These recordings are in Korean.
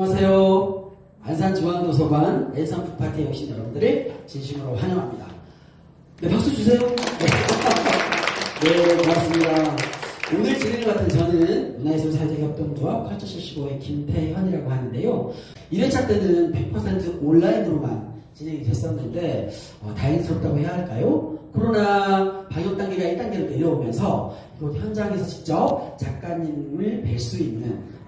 안녕하세요. 안산중앙도서관 랜선 북파티에 오신 여러분들을 진심으로 환영합니다. 네, 박수 주세요. 네, 고맙습니다. 오늘 진행을 맡은 저는 문화예술사회협동조합 컬처75의 김태현이라고 하는데요. 1회차 때는 100% 온라인으로만 진행이 됐었는데 다행스럽다고 해야 할까요? 코로나 방역 단계가 1단계로 내려오면서 이곳 현장에서 직접 작가님을 뵐 수 있는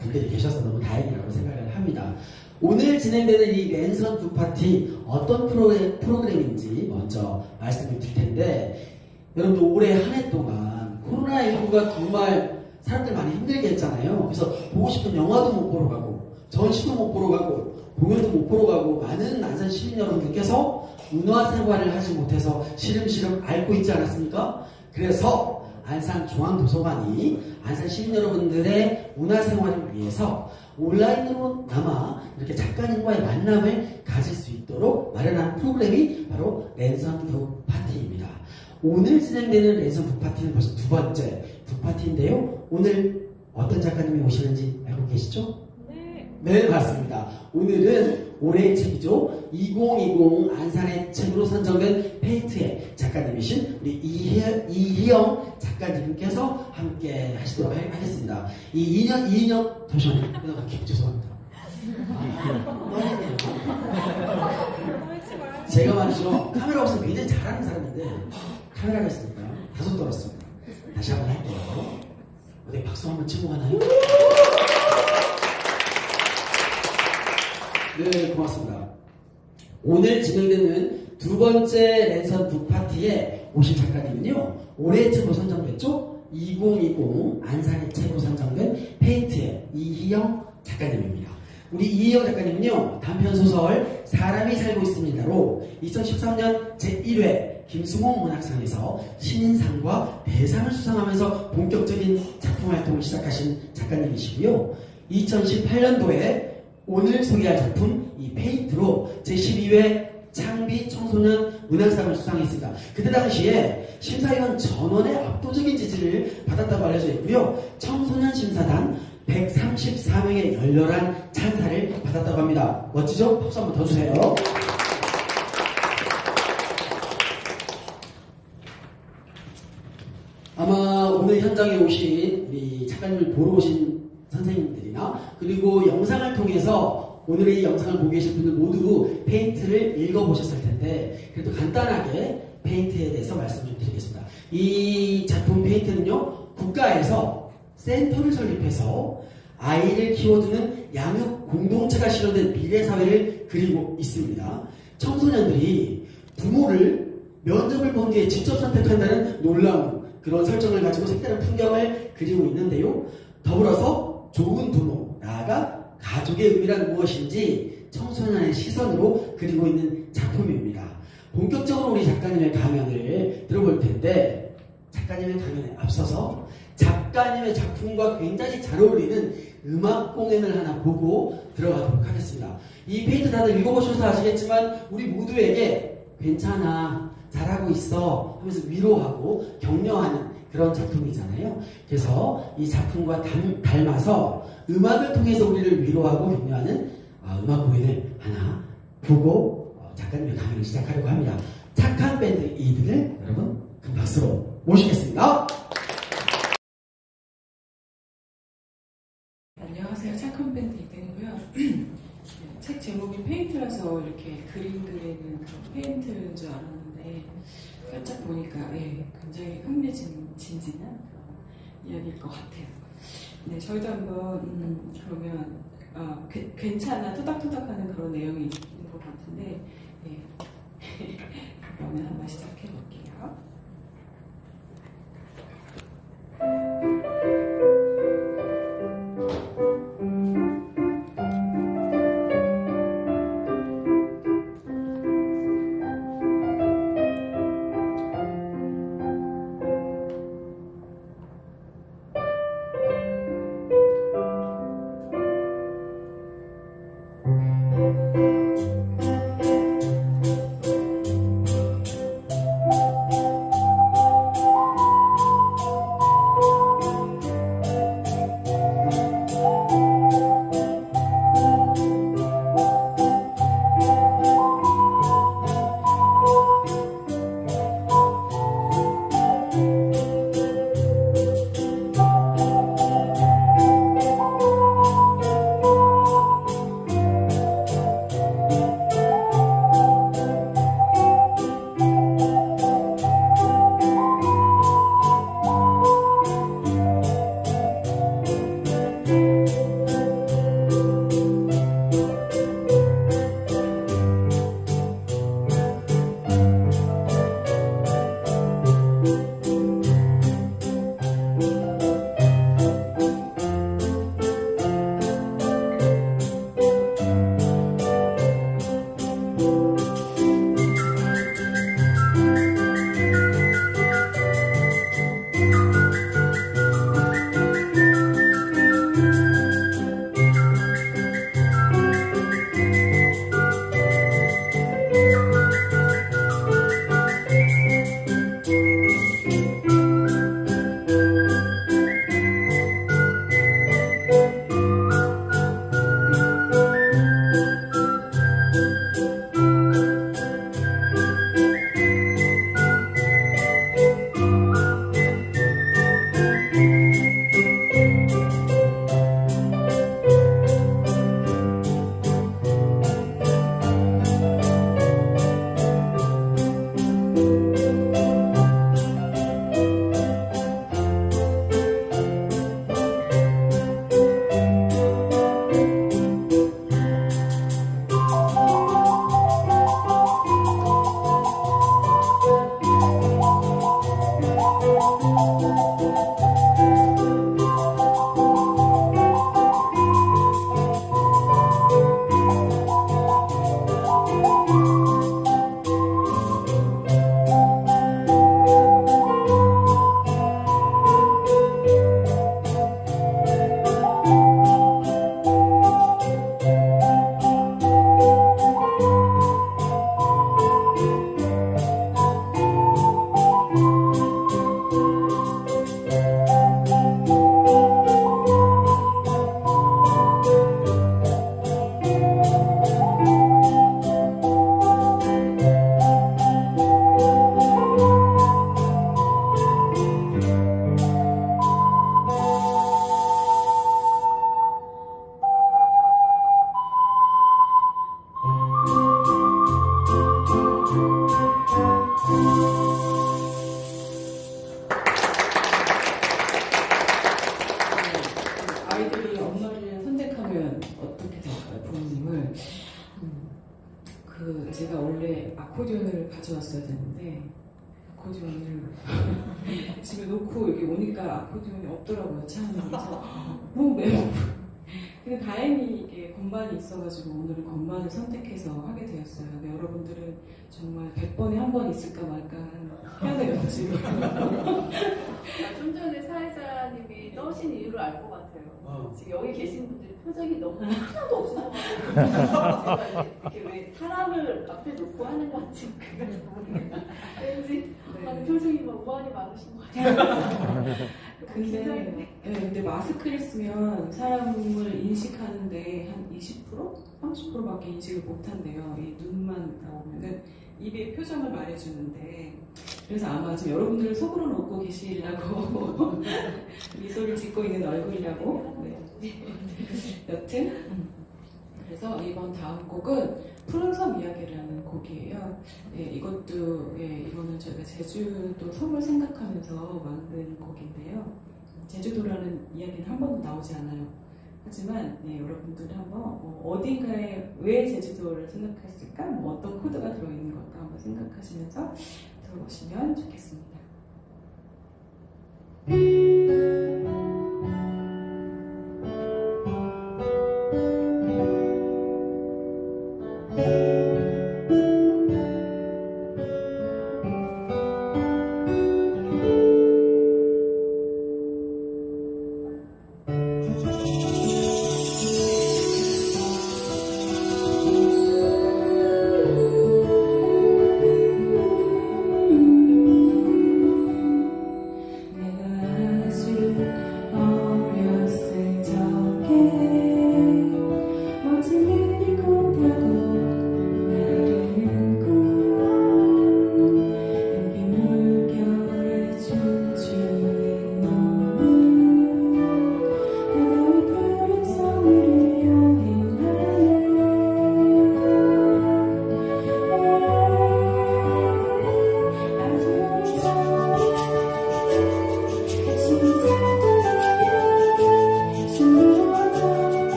분들이 계셔서 너무 다행이라고 생각을 합니다. 오늘 진행되는 이 랜선 북파티 어떤 프로그램인지 먼저 말씀을 드릴 텐데, 여러분들 올해 한 해 동안 코로나19가 정말 사람들 많이 힘들게 했잖아요. 그래서 보고 싶은 영화도 못 보러 가고 전시도 못 보러 가고 공연도 못 보러 가고 많은 안산 시민 여러분들께서 문화생활을 하지 못해서 시름시름 앓고 있지 않았습니까? 그래서 안산중앙도서관이 안산 시민 여러분들의 문화생활을 위해서 온라인으로나마 이렇게 작가님과의 만남을 가질 수 있도록 마련한 프로그램이 바로 랜선 북파티입니다. 오늘 진행되는 랜선 북파티는 벌써 두 번째 북파티인데요. 오늘 어떤 작가님이 오시는지 알고 계시죠? 네, 맞습니다. 오늘은 올해의 책이죠. 2020 안산의 책으로 선정된 페이트의 작가님이신 우리 이희영 작가님께서 함께 하시도록 하겠습니다. 이희영, 잠시만요. 죄송합니다. 제가 말이죠. 카메라 없으면 굉장히 잘하는 사람인데 카메라가 있으니까 다소 떨었습니다. 다시 한번 할게요. 어디 박수 한번 치고 가나요? 네, 고맙습니다. 오늘 진행되는 두 번째 랜선 북파티에 오실 작가님은요, 올해의 책으로 선정됐죠? 2020 안산의 책으로 선정된 페인트의 이희영 작가님입니다. 우리 이희영 작가님은요, 단편소설 사람이 살고 있습니다로 2013년 제1회 김수몽 문학상에서 신인상과 대상을 수상하면서 본격적인 작품 활동을 시작하신 작가님이시고요. 2018년도에 오늘 소개할 작품 이 페인트로 제12회 창비 청소년 문학상을 수상했습니다. 그때 당시에 심사위원 전원의 압도적인 지지를 받았다고 알려져 있고요. 청소년 심사단 134명의 열렬한 찬사를 받았다고 합니다. 멋지죠? 박수 한번 더 주세요. 아마 오늘 현장에 오신 우리 작가님을 보러 오신 선생님들이나 그리고 영상을 통해서 오늘의 이 영상을 보고 계신 분들 모두 페인트를 읽어보셨을 텐데, 그래도 간단하게 페인트에 대해서 말씀 좀 드리겠습니다. 이 작품 페인트는요, 국가에서 센터를 설립해서 아이를 키워주는 양육 공동체가 실현된 미래사회를 그리고 있습니다. 청소년들이 부모를 면접을 본 뒤에 직접 선택한다는 놀라운 그런 설정을 가지고 색다른 풍경을 그리고 있는데요. 더불어서 좋은 부모, 나아가 가족의 의미란 무엇인지 청소년의 시선으로 그리고 있는 작품입니다. 본격적으로 우리 작가님의 강연을 들어볼 텐데, 작가님의 강연에 앞서서 작가님의 작품과 굉장히 잘 어울리는 음악 공연을 하나 보고 들어가도록 하겠습니다. 이 페인트 다들 읽어보셔서 아시겠지만 우리 모두에게 괜찮아, 잘하고 있어 하면서 위로하고 격려하는 그런 작품이잖아요. 그래서 이 작품과 닮아서 음악을 통해서 우리를 위로하고 격려하는 음악 공연을 하나 보고 작가님의 강연을 시작하려고 합니다. 착한 밴드 이들을 여러분 큰 박수로 모시겠습니다. 안녕하세요. 착한 밴드 이든이고요. 책 제목이 페인트라서 이렇게 그림 그리는 그런 페인트인 줄 알았는데 살짝 보니까 굉장히 흥미진진한 그런 이야기일 것 같아요. 네, 저희도 한번 그러면 괜찮아 토닥토닥하는 그런 내용이 있는 것 같은데, 그러면 한번 시작해 볼게요. 가져왔어야 되는데 아코디언을 집에 놓고 여기 오니까 아코디언이 없더라고요. 차 안에. 너무 매워. 근데 다행히 이게 건반이 있어가지고 오늘은 건반을 선택해서 하게 되었어요. 근데 여러분들은 정말 100번에 한 번 있을까 말까 해야 되겠지. 좀 전에 사회자님이 떠오신 이유를 알 것 같아요. 지금 여기 계신 분들이 표정이 너무 하나도 없으셔가지고 제가 이렇게 왜 사람을 앞에 놓고 하는 건지 그걸 모르겠어요. 왠지 네. 표정이 막 우환이 많으신 것 같아요. 근데 마스크를 쓰면 사람을 인식하는데 한 20%? 30%밖에 인식을 못한대요. 이 눈만 나오면은 입의 표정을 말해주는데 그래서 아마 지금 여러분들 속으로는 웃고 계시려고 미소를 짓고 있는 얼굴이라고 네. 여튼 그래서 이번 다음 곡은 푸른 섬 이야기라는 곡이에요. 네, 이것도 이거는 저희가 제주도 섬을 생각하면서 만든 곡인데요. 제주도라는 이야기는 한 번도 나오지 않아요. 하지만 여러분들이 한번 어딘가에 왜 제주도를 생각했을까? 어떤 코드가 들어있는 걸까 한번 생각하시면서 들어보시면 좋겠습니다.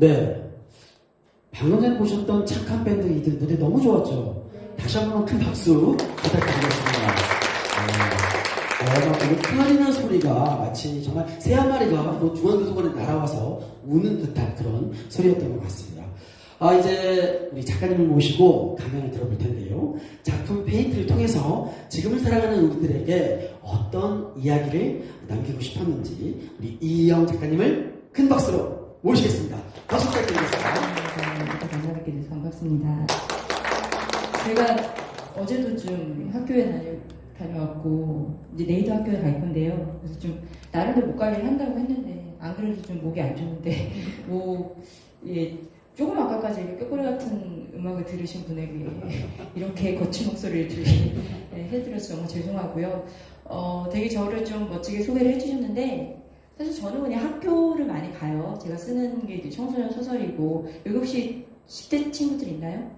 네. 방금 전에 보셨던 착한 밴드 이들 무대 너무 좋았죠? 다시 한번 큰 박수 부탁드리겠습니다. 오카리나 소리가 마치 정말 새 한 마리가 중앙도서관에 날아와서 우는 듯한 그런 소리였던 것 같습니다. 이제 우리 작가님을 모시고 강연을 들어볼 텐데요. 작품 페인트를 통해서 지금을 살아가는 우리들에게 어떤 이야기를 남기고 싶었는지 우리 이희영 작가님을 큰 박수로 모시겠습니다. 박수 부탁드리겠습니다. 만나뵙게 돼서 반갑습니다. 제가 어제도 좀 학교에 다녀왔고 이제 내일도 학교에 갈 건데요. 그래서 좀 나름대로 목 관리를 한다고 했는데 안 그래도 좀 목이 안 좋은데 조금 아까까지 꾀꼬리 같은 음악을 들으신 분에게 이렇게 거친 목소리를 해드려서 정말 죄송하고요. 되게 저를 좀 멋지게 소개를 해주셨는데 사실 저는 그냥 학교를 많이 가요. 제가 쓰는 게 이제 청소년 소설이고 여기 혹시 10대 친구들 있나요?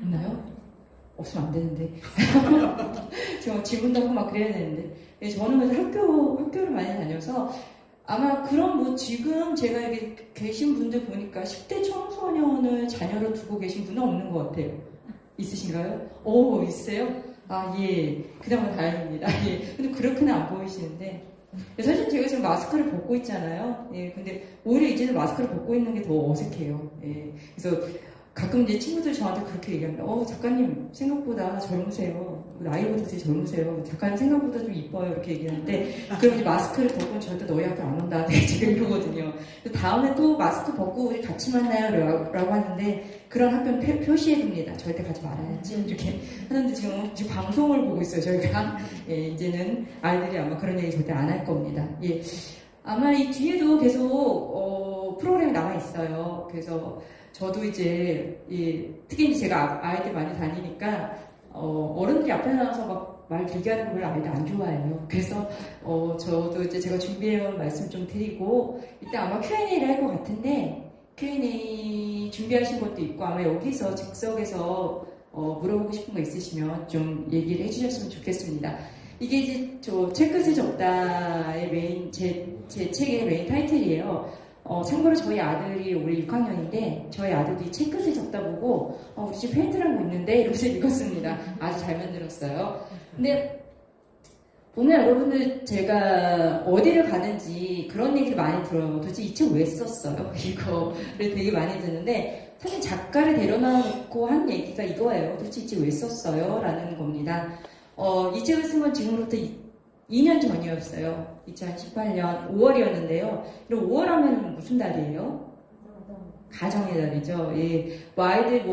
있나요? 없으면 안 되는데 제가 질문도 하고 막 그래야 되는데 저는 학교를 많이 다녀서 아마 그런 지금 제가 여기 계신 분들 보니까 10대 청소년을 자녀로 두고 계신 분은 없는 것 같아요. 있으신가요? 오, 있으세요? 예. 그나마 다행입니다. 예. 근데 그렇게는 안 보이시는데 사실 제가 지금 마스크를 벗고 있잖아요. 예. 근데 오히려 이제는 마스크를 벗고 있는 게 더 어색해요. 예. 그래서 가끔 이제 친구들 저한테 그렇게 얘기합니다. 작가님 생각보다 젊으세요. 나이보다 되게 젊으세요. 작가님 생각보다 좀 이뻐요. 이렇게 얘기하는데 그럼 이제 마스크를 벗고 절대 너희 학교 안 온다. 지금 이러거든요. 다음에 또 마스크 벗고 우리 같이 만나요. 라고 하는데 그런 학교는 표시해둡니다. 절대 가지 말아야지. 이렇게 하는데 지금 방송을 보고 있어요. 저희가. 예, 이제는 아이들이 아마 그런 얘기 절대 안 할 겁니다. 예. 아마 이 뒤에도 계속 프로그램이 남아 있어요. 그래서 저도 이제 특히 이제 제가 아이들 많이 다니니까 어른들이 앞에 나와서 막 말 길게 하는 걸 아이들 안 좋아해요. 그래서 저도 이제 제가 준비해온 말씀 좀 드리고 이따 아마 Q&A를 할 것 같은데 Q&A 준비하신 것도 있고 아마 여기서 즉석에서 물어보고 싶은 거 있으시면 좀 얘기를 해주셨으면 좋겠습니다. 이게 이제 저 체크스 적다의 메인 제 책의 메인 타이틀이에요. 참고로 저희 아들이 올해 6학년인데 저희 아들도 이 체크스 적다 보고 우리 집 페인트라는 거 있는데 이러면서 읽었습니다. 아주 잘 만들었어요. 근데 보면 여러분들 제가 어디를 가는지 그런 얘기를 많이 들어요. 도대체 이 책 왜 썼어요? 이거를 되게 많이 듣는데 사실 작가를 데려놓고 한 얘기가 이거예요. 도대체 이 책 왜 썼어요? 라는 겁니다. 이 책을 쓴 건 지금으로부터 2년 전이었어요. 2018년 5월이었는데요. 그럼 5월 하면 무슨 달이에요? 가정의 달이죠. 예. 아이들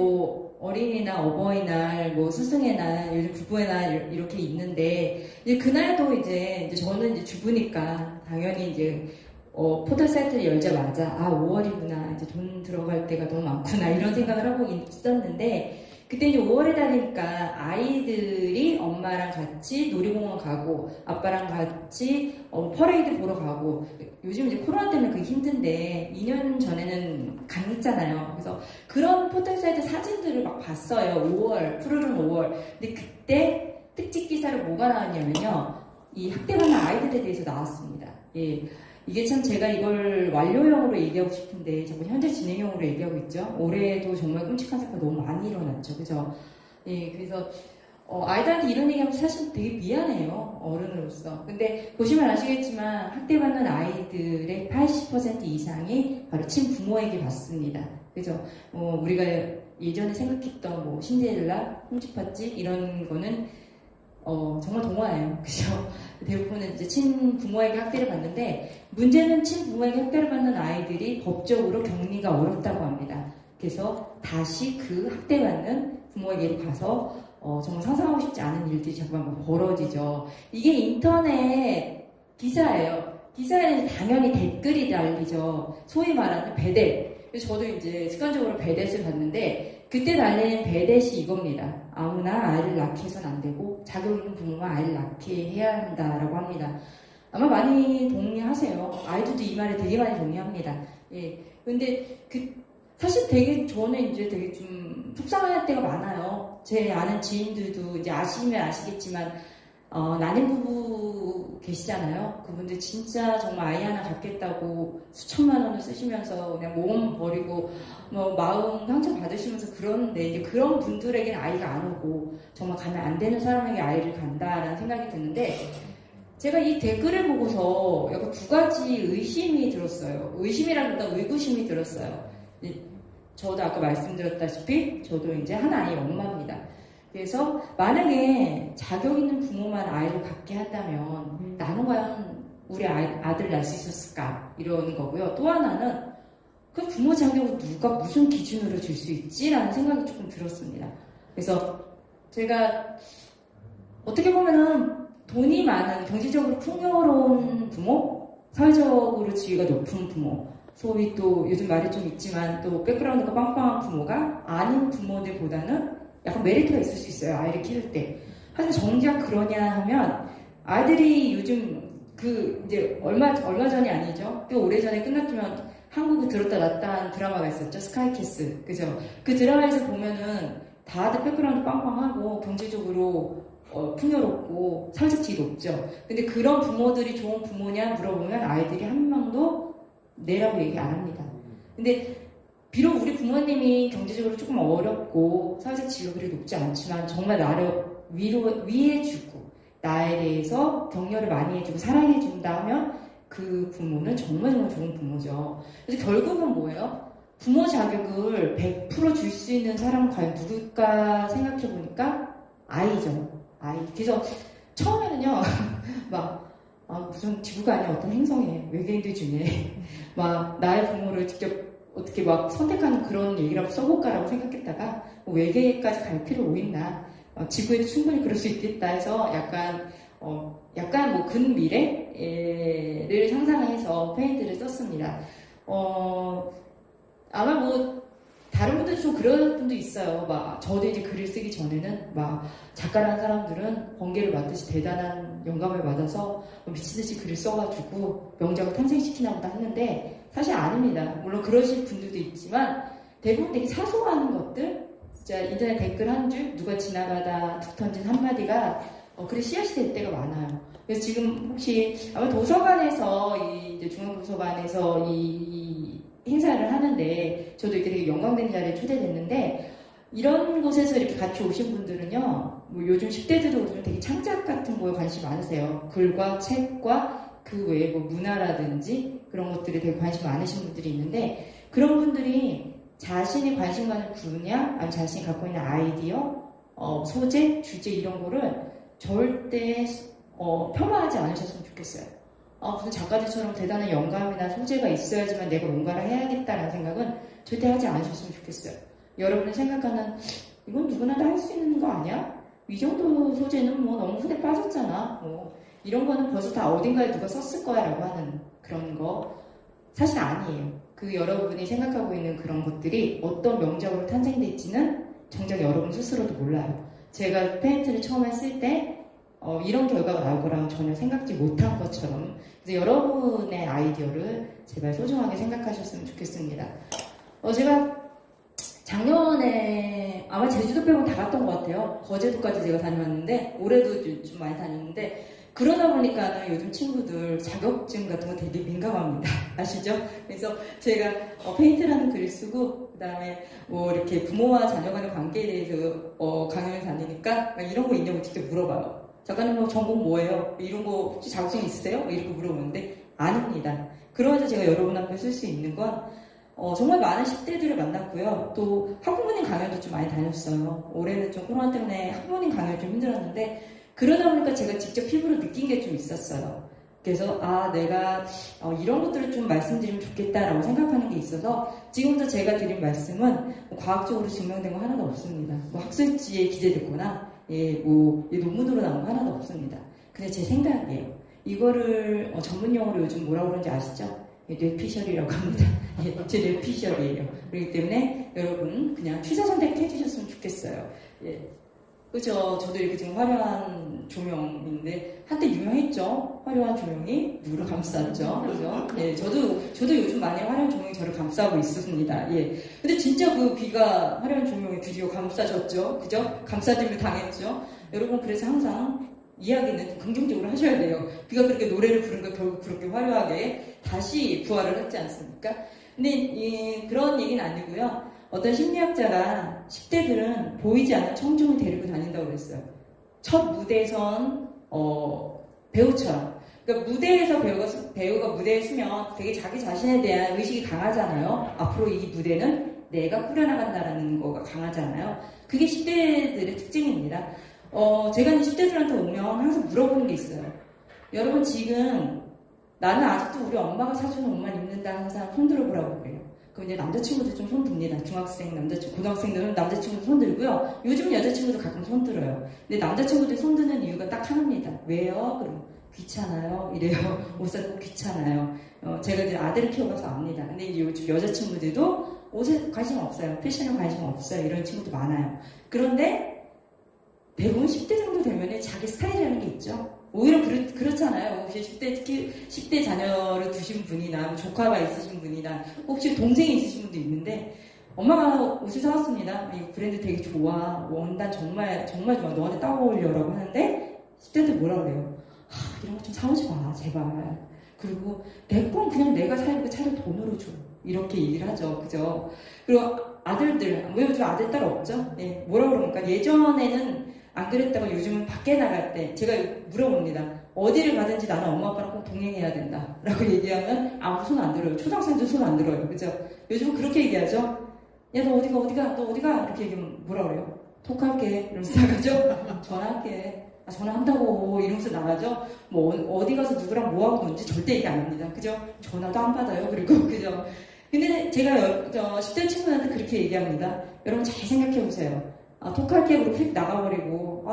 어린이날, 어버이날, 스승의 날, 요즘 부부의 날 이렇게 있는데 이제 그날도 이제 저는 이제 주부니까 당연히 이제 포털 사이트를 열자마자 5월이구나. 이제 돈 들어갈 때가 너무 많구나. 이런 생각을 하고 있었는데 그때 이제 5월의 달이니까 아이들이 엄마랑 같이 놀이공원 가고 아빠랑 같이 퍼레이드 보러 가고 요즘 이제 코로나 때문에 그게 힘든데 2년 전에는 강했잖아요. 그래서 그런 포털사이트 사진들을 막 봤어요. 5월, 푸르른 5월. 근데 그때 특집 기사로 뭐가 나왔냐면요. 이 학대받는 아이들에 대해서 나왔습니다. 예. 이게 참 제가 이걸 완료형으로 얘기하고 싶은데 자꾸 현재 진행형으로 얘기하고 있죠. 올해도 정말 끔찍한 사건 너무 많이 일어났죠. 그죠? 예, 그래서 아이들한테 이런 얘기하면 사실 되게 미안해요. 어른으로서. 근데 보시면 아시겠지만 학대받는 아이들의 80% 이상이 바로 친부모에게 받습니다. 그죠? 우리가 예전에 생각했던 신데렐라, 홍지팥집 이런 거는 정말 동화예요. 그죠? 대부분은 이제 친부모에게 학대를 받는데 문제는 친부모에게 학대를 받는 아이들이 법적으로 격리가 어렵다고 합니다. 그래서 다시 그 학대받는 부모에게로 가서 정말 상상하고 싶지 않은 일들이 자꾸만 벌어지죠. 이게 인터넷 기사예요. 기사에는 당연히 댓글이 달리죠. 소위 말하는 배댓. 그래서 저도 이제 습관적으로 배댓을 봤는데 그때 달리는 배댓이 이겁니다. 아무나 아이를 낳게 해서는 안 되고 자격 있는 부모가 아이를 낳게 해야 한다라고 합니다. 아마 많이 동의하세요. 아이들도 이 말에 되게 많이 동의합니다. 예. 근데 사실 되게 저는 이제 되게 좀 속상할 때가 많아요. 제 아는 지인들도 이제 아시면 아시겠지만 난임 부부 계시잖아요. 그분들 진짜 정말 아이 하나 갖겠다고 수천만 원을 쓰시면서 그냥 몸 버리고 뭐 마음 상처 받으시면서 그러는데 이제 그런 분들에게는 아이가 안 오고 정말 가면 안 되는 사람에게 아이를 간다라는 생각이 드는데 제가 이 댓글을 보고서 약간 두 가지 의심이 들었어요. 의심이라기보다 의구심이 들었어요. 저도 아까 말씀드렸다시피 저도 이제 한 아이 엄마입니다. 그래서 만약에 자격 있는 부모만 아이를 갖게 한다면 나는 과연 우리 아들 낳을 수 있었을까 이러는 거고요. 또 하나는 그 부모 자격을 누가 무슨 기준으로 줄 수 있지라는 생각이 조금 들었습니다. 그래서 제가 어떻게 보면은 돈이 많은 경제적으로 풍요로운 부모, 사회적으로 지위가 높은 부모, 소위 또 요즘 말이 좀 있지만 또 백그라운드가 빵빵한 부모가 아닌 부모들보다는 약간 메리트가 있을 수 있어요. 아이를 키울 때. 하지만 정작 그러냐 하면 아이들이 요즘 이제 얼마 전이 아니죠. 꽤 오래전에 끝났지만 한국에 들었다 놨다 한 드라마가 있었죠. 스카이캐슬. 그죠? 그 드라마에서 보면은 다들 백그라운드 빵빵하고 경제적으로 풍요롭고 사회적 지위 높죠. 근데 그런 부모들이 좋은 부모냐 물어보면 아이들이 한 명도 내라고 얘기 안 합니다. 근데 비록 우리 부모님이 경제적으로 조금 어렵고 사회적 지위가 그리 높지 않지만 정말 나를 위해주고 나에 대해서 격려를 많이 해주고 사랑해준다 하면 그 부모는 정말 정말 좋은 부모죠. 그래서 결국은 뭐예요? 부모 자격을 100% 줄 수 있는 사람은 과연 누굴까 생각해보니까 아이죠. 아이. 그래서 처음에는요 무슨 지구가 아닌 어떤 행성에 외계인들 중에 막 나의 부모를 직접 어떻게 막 선택하는 그런 얘기라고 써볼까라고 생각했다가 뭐 외계까지 갈 필요 뭐 있나 지구에도 충분히 그럴 수 있겠다 해서 약간 뭐 근미래를 상상해서 페인트를 썼습니다. 아마 뭐 다른 분들도 좀 그런 분도 있어요. 막 저도 이제 글을 쓰기 전에는 막 작가라는 사람들은 번개를 맞듯이 대단한 영감을 받아서 미치듯이 글을 써가지고 명작을 탄생시키나 보다 했는데 사실 아닙니다. 물론 그러실 분들도 있지만 대부분 되게 사소한 것들, 진짜 인터넷 댓글 한 줄, 누가 지나가다 툭 던진 한마디가 글에 씨앗이 될 때가 많아요. 그래서 지금 혹시 아마 도서관에서 이제 중앙도서관에서 이 행사를 하는데 저도 이렇게 되게 영광된 자리에 초대됐는데 이런 곳에서 이렇게 같이 오신 분들은요, 뭐 요즘 10대들도 요즘 되게 창작 같은 거에 관심이 많으세요. 글과 책과 그 외에 뭐 문화라든지 그런 것들에 되게 관심 많으신 분들이 있는데 그런 분들이 자신이 관심 가는 분야, 아니면 자신이 갖고 있는 아이디어, 소재, 주제 이런 거를 절대 폄하하지 않으셨으면 좋겠어요. 무슨 작가들처럼 대단한 영감이나 소재가 있어야지만 내가 뭔가를 해야겠다라는 생각은 절대 하지 않으셨으면 좋겠어요. 여러분이 생각하는 이건 누구나 다 할 수 있는 거 아니야? 이 정도 소재는 뭐 너무 후대 빠졌잖아. 뭐 이런 거는 벌써 다 어딘가에 누가 썼을 거야 라고 하는 그런 거 사실 아니에요. 그 여러분이 생각하고 있는 그런 것들이 어떤 명작으로 탄생될지는 정작 여러분 스스로도 몰라요. 제가 페인트를 처음 했을 때 이런 결과가 나올 거라고 전혀 생각지 못한 것처럼 그래서 여러분의 아이디어를 제발 소중하게 생각하셨으면 좋겠습니다. 제가 작년에 아마 제주도 빼고 다 갔던 것 같아요. 거제도까지 제가 다녀왔는데 올해도 좀 많이 다녔는데 그러다 보니까 요즘 친구들 자격증 같은 거 되게 민감합니다. 아시죠? 그래서 제가 페인트라는 글을 쓰고 그 다음에 뭐 이렇게 부모와 자녀 간의 관계에 대해서 강연을 다니니까 이런 거 있냐고 직접 물어봐요. 작가님 뭐 전공 뭐예요? 이런 거 혹시 자격증 있으세요? 이렇게 물어보는데 아닙니다. 그러면서 제가 여러분 앞에 쓸 수 있는 건 정말 많은 10대들을 만났고요. 또 학부모님 강연도 좀 많이 다녔어요. 올해는 좀 코로나 때문에 학부모님 강연이 좀 힘들었는데 그러다 보니까 제가 직접 피부로 느낀 게 좀 있었어요. 그래서 내가 이런 것들을 좀 말씀드리면 좋겠다라고 생각하는 게 있어서 지금부터 제가 드린 말씀은 과학적으로 증명된 거 하나도 없습니다. 뭐 학술지에 기재됐거나 뭐 논문으로 나온 거 하나도 없습니다. 그냥 제 생각이에요. 이거를 전문 용어로 요즘 뭐라고 그러는지 아시죠? 뇌피셜이라고 합니다. 제 뇌피셜이에요. 그렇기 때문에 여러분 그냥 취사 선택해 주셨으면 좋겠어요. 그죠? 저도 이렇게 지금 화려한 조명인데 한때 유명했죠? 화려한 조명이 누구를 감쌌죠? 그죠? 저도 요즘 많이 화려한 조명이 저를 감싸고 있습니다. 근데 진짜 그 비가 화려한 조명에 드디어 감싸졌죠? 그죠? 감싸짐을 당했죠? 여러분 그래서 항상 이야기는 좀 긍정적으로 하셔야 돼요. 그가 그렇게 노래를 부른 거 결국 그렇게 화려하게 다시 부활을 했지 않습니까? 근데 그런 얘기는 아니고요. 어떤 심리학자가 10대들은 보이지 않는 청중을 데리고 다닌다고 그랬어요. 첫 무대선 배우처럼. 그러니까 무대에서 배우가 무대에 서면 되게 자기 자신에 대한 의식이 강하잖아요. 앞으로 이 무대는 내가 꾸려나간다라는 거가 강하잖아요. 그게 10대들의 특징입니다. 제가 이제 10대들한테 오면 항상 물어보는 게 있어요. 여러분 지금 나는 아직도 우리 엄마가 사주는 옷만 입는다 하는 사람 손 들어보라고 그래요. 그럼 이제 남자친구들 좀 손 듭니다. 중학생, 고등학생들은 남자친구들 손 들고요. 요즘 여자친구들 가끔 손 들어요. 근데 남자친구들 손 드는 이유가 딱 하나입니다. 왜요? 그럼 귀찮아요. 이래요. 옷 사고 귀찮아요. 제가 이제 아들을 키워봐서 압니다. 근데 이제 요즘 여자친구들도 옷에 관심 없어요. 패션에 관심 없어요. 이런 친구도 많아요. 그런데 대부분 10대 정도 되면 자기 스타일이라는 게 있죠. 오히려 그렇잖아요. 혹시 10대, 특히 10대 자녀를 두신 분이나 조카가 있으신 분이나 혹시 동생이 있으신 분도 있는데 엄마가 옷을 사왔습니다. 이 브랜드 되게 좋아. 원단 정말 정말 좋아. 너한테 딱 어울려라고 하는데 10대들 뭐라 그래요? 이런 거 좀 사오지 마 제발. 그리고 내 건 그냥 내가 살고 차라리 돈으로 줘. 이렇게 얘기를 하죠. 그죠? 그리고 아들들, 왜 요즘 아들 딸 없죠? 예, 뭐라 그러니까 예전에는 안 그랬다가 요즘은 밖에 나갈 때 제가 물어봅니다. 어디를 가든지 나는 엄마 아빠랑 꼭 동행해야 된다 라고 얘기하면 아무 손 안 들어요. 초등학생도 손 안 들어요. 그죠? 요즘은 그렇게 얘기하죠. 야 너 어디가 이렇게 얘기하면 뭐라 그래요? 톡할게 이러면서 나가죠. 전화할게. 전화한다고 이러면서 나가죠. 뭐 어디 가서 누구랑 뭐하고 논지 절대 얘기 안 합니다. 그죠? 전화도 안 받아요. 그리고 그죠? 근데 제가 10대 친구들한테 그렇게 얘기합니다. 여러분 잘 생각해보세요. 톡할게 그러고 휙 나가버리고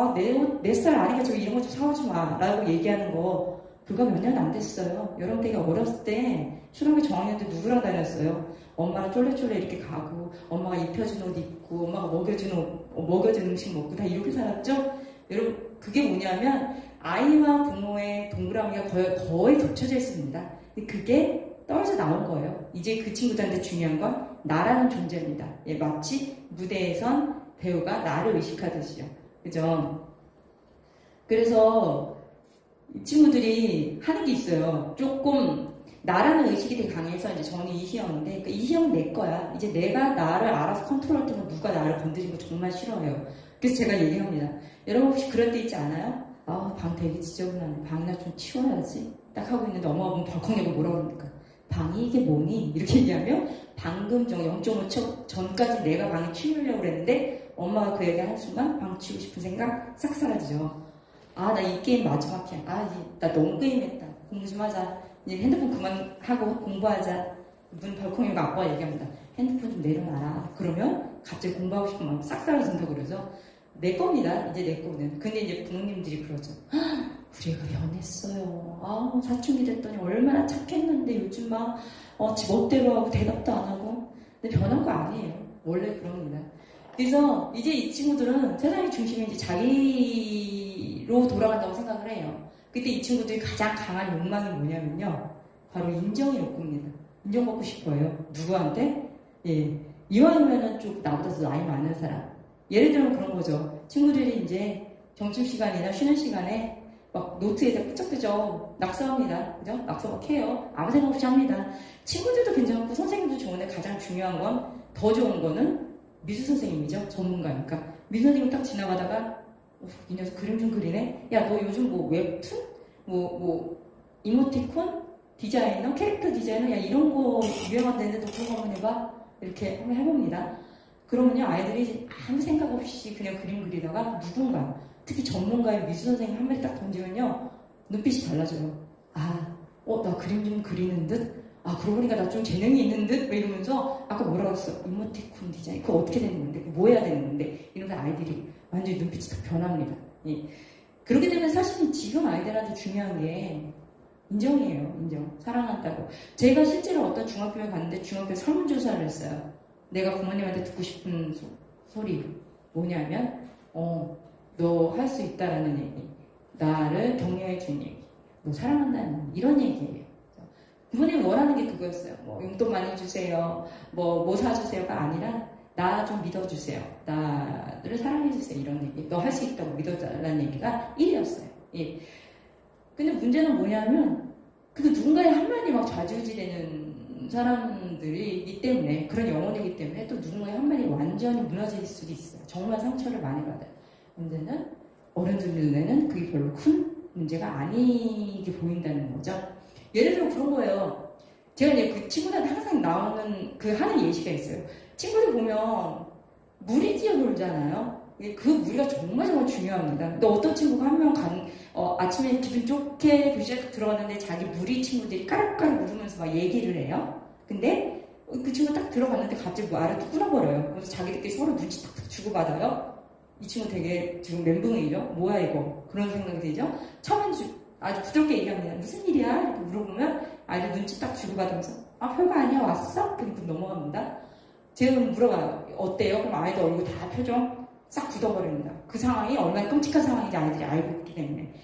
내 스타일 아니까 저기 이런 거 좀 사오지 마 라고 얘기하는 거 불과 몇 년 안 됐어요. 여러분 되게 어렸을 때 초등학교 저학년 때 누구랑 다녔어요? 엄마랑 쫄래쫄래 이렇게 가고 엄마가 입혀준 옷 입고 엄마가 먹여준 음식 먹고 다 이렇게 살았죠? 여러분 그게 뭐냐면 아이와 부모의 동그라미가 거의 겹쳐져 있습니다. 근데 그게 떨어져 나온 거예요. 이제 그 친구들한테 중요한 건 나라는 존재입니다. 예, 마치 무대에선 배우가 나를 의식하듯이요. 그죠? 그래서 이 친구들이 하는 게 있어요. 조금 나라는 의식이 되게 강해서 이제 저는 이희영인데 그러니까 이희영은 내 거야. 이제 내가 나를 알아서 컨트롤할 때는 누가 나를 건드리는 거 정말 싫어해요. 그래서 제가 얘기합니다. 여러분 혹시 그럴 때 있지 않아요? 방 되게 지저분하네. 방이나 좀 치워야지. 딱 하고 있는데 엄마가 보면 벌컥 내고 뭐라 그럽니까? 방이 이게 뭐니? 이렇게 얘기하면 방금 0.5초 전까지 내가 방을 치우려고 그랬는데 엄마가 그 얘기 하는 순간 방 치우고 싶은 생각 싹 사라지죠. 나 이 게임 마지막이야. 나 너무 게임했다. 공부 좀 하자. 이제 핸드폰 그만하고 공부하자. 문 벌컥 열고 아빠가 얘기합니다. 핸드폰 좀 내려놔라. 그러면 갑자기 공부하고 싶은 마음 싹 사라진다고 그러죠. 내 겁니다. 이제 내 거는. 근데 이제 부모님들이 그러죠. 우리 애가 변했어요. 사춘기 됐더니 얼마나 착했는데 요즘 막 지 멋대로 하고 대답도 안 하고. 근데 변한 거 아니에요. 원래 그럽니다. 그래서 이제 이 친구들은 세상의 중심이 이제 자기로 돌아간다고 생각을 해요. 그때 이 친구들이 가장 강한 욕망이 뭐냐면요. 바로 인정의 욕구입니다. 인정받고 싶어요. 누구한테? 예. 이왕이면은 좀 나보다 더 나이 많은 사람. 예를 들면 그런 거죠. 친구들이 이제 점심시간이나 쉬는 시간에 막 노트에다 끄적끄적 낙서합니다. 그죠? 낙서 막 해요. 아무 생각 없이 합니다. 친구들도 괜찮고 선생님도 좋은데 가장 중요한 건, 더 좋은 거는 미술 선생님이죠. 전문가니까. 미술 선생님이 딱 지나가다가 이 녀석 그림 좀 그리네? 야, 너 요즘 뭐 웹툰? 이모티콘? 디자이너? 캐릭터 디자이너? 야, 이런 거 유행한다는데 너 그런 거 한번 해봐? 이렇게 한번 해봅니다. 그러면요, 아이들이 아무 생각 없이 그냥 그림 그리다가 누군가, 특히 전문가의 미술 선생님 한 마디 딱 던지면요, 눈빛이 달라져요. 나 그림 좀 그리는 듯? 그러고 보니까 나 좀 재능이 있는 듯? 이러면서, 아까 뭐라고 했어? 이모티콘 디자인. 그거 어떻게 되는 건데? 뭐 해야 되는 건데? 이러면서 아이들이 완전히 눈빛이 딱 변합니다. 예. 그렇게 되면 사실 지금 아이들한테 중요한 게 인정이에요. 인정. 사랑한다고. 제가 실제로 어떤 중학교에 갔는데 중학교 설문조사를 했어요. 내가 부모님한테 듣고 싶은 소리 뭐냐면 너 할 수 있다라는 얘기, 나를 격려해 주는 얘기, 너 사랑한다는 이런 얘기예요. 부모님이 원하는 게 그거였어요. 용돈 많이 주세요, 뭐 사주세요가 아니라 나 좀 믿어주세요, 나를 사랑해 주세요, 이런 얘기. 너 할 수 있다고 믿어달라는 얘기가 1위였어요. 예. 근데 문제는 뭐냐면 그 누군가의 한마디 막 좌지우지되는 사람들이 있기 때문에 그런 영혼이기 때문에 또 누군가의 한마디 완전히 무너질 수도 있어요. 정말 상처를 많이 받아요. 문제는 어른들 눈에는 그게 별로 큰 문제가 아니게 보인다는 거죠. 예를 들어 그런 거예요. 제가 이제 그 친구들한테 항상 나오는 그 하는 예시가 있어요. 친구들 보면 무리 지어 놀잖아요. 그 무리가 정말 중요합니다. 근데 어떤 친구가 한 명 아침에 기분 좋게 교실에 들어갔는데 자기 무리 친구들이 까락까락 울으면서 막 얘기를 해요. 근데 그 친구 딱 들어갔는데 갑자기 말을 뚝 끊어버려요. 그래서 자기들끼리 서로 눈치 탁탁 주고받아요. 이 친구 되게 지금 멘붕이죠? 뭐야 이거? 그런 생각이 들죠? 처음엔 아주 부드럽게 얘기합니다. 무슨 일이야? 이렇게 물어보면 아이들 눈치 딱 주고받으면서 아 별거 아니야 왔어? 그리고 넘어갑니다. 제가 물어봐요. 어때요? 그럼 아이들 얼굴 다 표정 싹 굳어버립니다. 그 상황이 얼마나 끔찍한 상황인지 아이들이 알고 있기 때문에.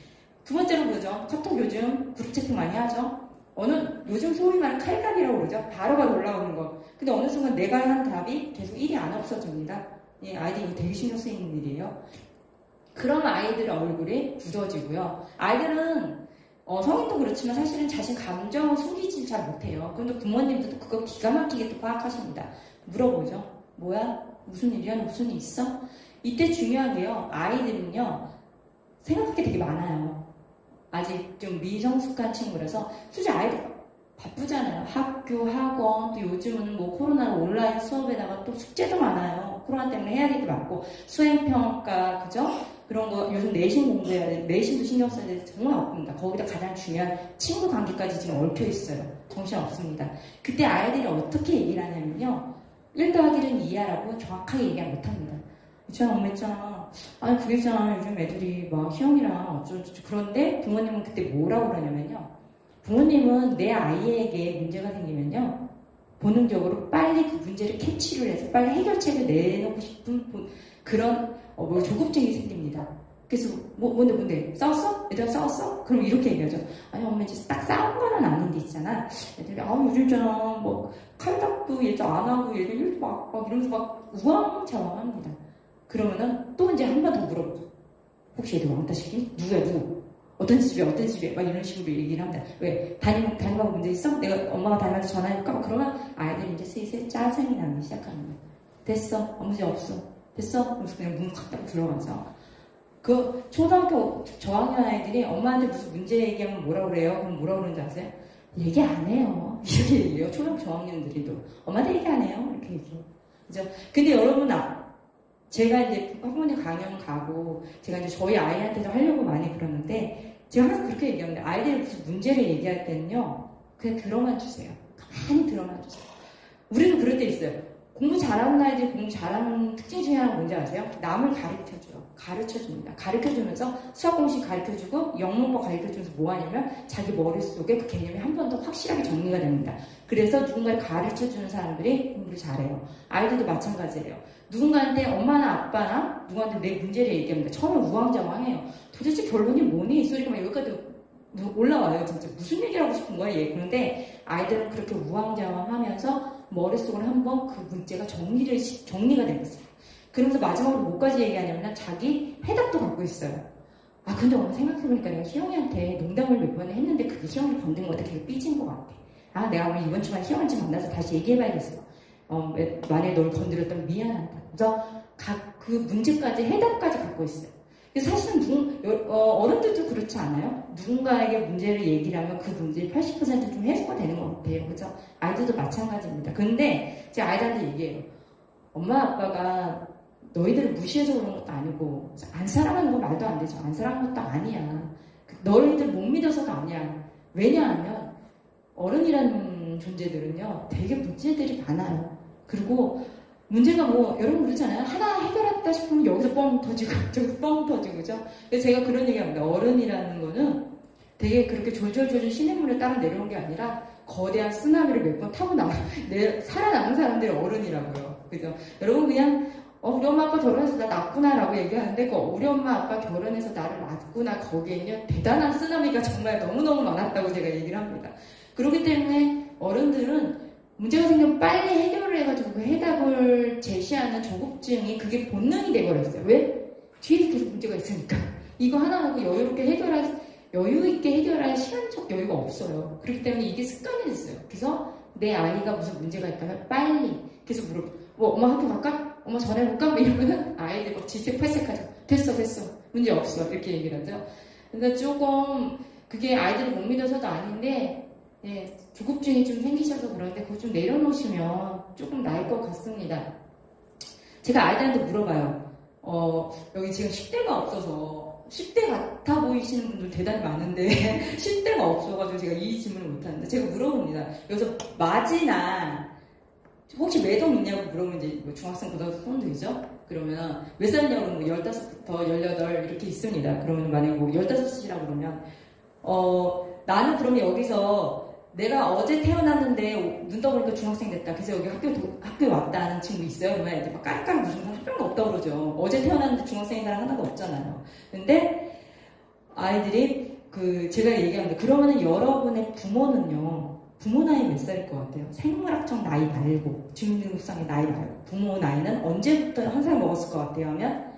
두 번째로 뭐죠? 카톡 요즘 그룹 채팅 많이 하죠? 요즘 소위 말하는 칼각이라고 그러죠? 바로바로 올라오는 거. 근데 어느 순간 내가 한 답이 계속 일이 안 없어집니다. 예, 아이들이 이거 되게 신경 쓰이는 일이에요. 그런 아이들 얼굴이 굳어지고요. 아이들은 성인도 그렇지만 사실은 자신 감정을 숨기지 잘 못해요. 그런데 부모님들도 그거 기가 막히게 또 파악하십니다. 물어보죠. 뭐야? 무슨 일이야? 무슨 일 있어? 이때 중요한 게요. 아이들은요. 생각할 게 되게 많아요. 아직 좀 미성숙한 친구라서 솔직히 아이들 바쁘잖아요. 학교, 학원, 또 요즘은 뭐 코로나로 온라인 수업에다가 또 숙제도 많아요. 코로나 때문에 해야 될 게 많고 수행평가, 그죠? 그런 거 요즘 내신 공부해야 돼. 내신도 신경 써야 돼서 정말 바쁩니다. 거기다 가장 중요한 친구 관계까지 지금 얽혀 있어요. 정신 없습니다. 그때 아이들이 어떻게 얘기를 하냐면요. 1 더하기는 2야라고 정확하게 얘기 못합니다. 있잖아, 엄마 있잖아. 아니, 그게 있잖아. 요즘 애들이 막 희영이랑 어쩌고저쩌고. 그런데 부모님은 그때 뭐라고 그러냐면요. 부모님은 내 아이에게 문제가 생기면요. 본능적으로 빨리 그 문제를 캐치를 해서 빨리 해결책을 내놓고 싶은 그런 조급증이 생깁니다. 그래서 뭔데? 싸웠어? 애들하고 싸웠어? 그럼 이렇게 얘기하죠. 아니 엄마 진짜 딱 싸운 거는 아닌데 있잖아. 애들이 요즘 있잖아 뭐 칼답도 얘도 안 하고 얘들 일도 막 이러면서 막 우왕좌왕합니다. 그러면은 또 이제 한 번 더 물어보죠. 혹시 애들 왕따 시키? 누구야 누구? 어떤 집에 막 이런 식으로 얘기를 합니다. 왜? 담임하고 문제 있어? 내가 엄마가 담임한테 전화해볼까? 그러면 아이들이 이제 슬슬 짜증이 나기 시작합니다. 됐어. 아무 문제 없어. 됐어? 그래서 그냥 문 갖다 들어가죠. 그 초등학교 저학년 아이들이 엄마한테 무슨 문제 얘기하면 뭐라 그래요? 그럼 뭐라 그러는지 아세요? 얘기 안 해요. 이렇게 얘기해요. 초등학교 저학년들이도. 엄마한테 얘기 안 해요. 이렇게 얘기해요. 그죠? 근데 여러분, 제가 이제 학부모님 강연 가고, 제가 이제 저희 아이한테도 하려고 많이 그러는데, 제가 항상 그렇게 얘기하는데, 아이들이 무슨 문제를 얘기할 때는요, 그냥 들어만 주세요. 가만히 들어만 주세요. 우리도 그럴 때 있어요. 공부 잘하는 아이들이 공부 잘하는 특징 중에 하나가 뭔지 아세요? 남을 가르쳐줘요. 가르쳐줍니다. 가르쳐주면서 수학 공식 가르쳐주고 영문법 가르쳐주면서 뭐 하냐면 자기 머릿속에 그 개념이 한 번 더 확실하게 정리가 됩니다. 그래서 누군가를 가르쳐주는 사람들이 공부를 잘해요. 아이들도 마찬가지예요. 누군가한테 엄마나 아빠나 누구한테 내 문제를 얘기합니다. 처음에 우왕좌왕해요. 도대체 결론이 뭐니? 이 소리가 막 여기까지 올라와요. 진짜 무슨 얘기를 하고 싶은 거야 얘. 그런데 아이들은 그렇게 우왕좌왕하면서 머릿속으로 한번 그 문제가 정리가 되고 있어요. 그러면서 마지막으로 뭐까지 얘기하냐면 자기 해답도 갖고 있어요. 아 근데 오늘 생각해보니까 내가 희영이한테 농담을 몇 번을 했는데 그게 희영이를 건든 것 같아. 되게 삐진 것 같아. 아 내가 오늘 이번 주말에 희영이를 좀 만나서 다시 얘기해봐야겠어. 만약에 널 건드렸다면 미안하다. 그래서 그 문제까지 해답까지 갖고 있어요. 사실은 어른들도 그렇지 않아요? 누군가에게 문제를 얘기를 하면 그 문제의 80%좀 해소가 되는 것 같아요. 그죠? 아이들도 마찬가지입니다. 근데 제가 아이들한테 얘기해요. 엄마 아빠가 너희들을 무시해서 그런 것도 아니고 안 사랑하는 건 말도 안 되죠. 안 사랑하는 것도 아니야. 너희들 못 믿어서가 아니야. 왜냐하면 어른이라는 존재들은요. 되게 문제들이 많아요. 그리고 문제가 뭐 여러분 그렇잖아요. 하나 해결했다 싶으면 여기서 뻥 터지고 저기서 뻥 터지고 그죠? 그래서 제가 그런 얘기합니다. 어른이라는 거는 되게 그렇게 졸졸졸 시냇물에 따라 내려온 게 아니라 거대한 쓰나미를 몇 번 타고 살아남은 사람들이 어른이라고요. 그죠? 여러분 그냥 우리 엄마 아빠 결혼해서 나 낳구나 라고 얘기하는데 우리 엄마 아빠 결혼해서 나를 낳구나 거기에는 대단한 쓰나미가 정말 너무너무 많았다고 제가 얘기를 합니다. 그렇기 때문에 어른들은 문제가 생기면 빨리 해결을 해가지고 그 해답을 제시하는 조급증이 그게 본능이 돼버렸어요. 왜? 뒤에 계속 문제가 있으니까. 이거 하나 하고 여유 있게 해결할 시간적 여유가 없어요. 그렇기 때문에 이게 습관이 됐어요. 그래서 내 아이가 무슨 문제가 있다면 빨리 계속 뭐 엄마 학교 갈까? 엄마 전화해볼까? 뭐 이러면은 아이들 막 질색팔색하죠. 됐어 문제 없어 이렇게 얘기를 하죠. 그러니까 조금 그게 아이들을 못 믿어서도 아닌데 예, 조급증이 좀 생기셔서 그런데 그거 좀 내려놓으시면 조금 나을 것 같습니다. 제가 아이들한테 물어봐요. 여기 지금 10대가 없어서 10대 같아 보이시는 분들 대단히 많은데 10대가 없어가지고 제가 이 질문을 못하는데 제가 물어봅니다. 여기서 맞이나 혹시 외동 있냐고 물어보면 이제 뭐 중학생 고등학생 손 들죠? 그러면 몇 살이냐고 그러면 뭐 15부터 18 이렇게 있습니다. 그러면 만약에 뭐 15이라고 그러면 나는 그러면 여기서 내가 어제 태어났는데 눈 떠보니까 중학생 됐다. 그래서 여기 학교에 왔다는 친구 있어요? 그러면 애들 막 깔깔 무슨 학교가 없다고 그러죠. 어제 태어났는데 중학생인 사람 하나도 없잖아요. 근데 아이들이 제가 얘기하는데 그러면은 여러분의 부모는요. 부모 나이 몇 살일 것 같아요? 생물학적 나이 말고 주민등록상의 나이 말고 부모 나이는 언제부터 한 살 먹었을 것 같아요? 하면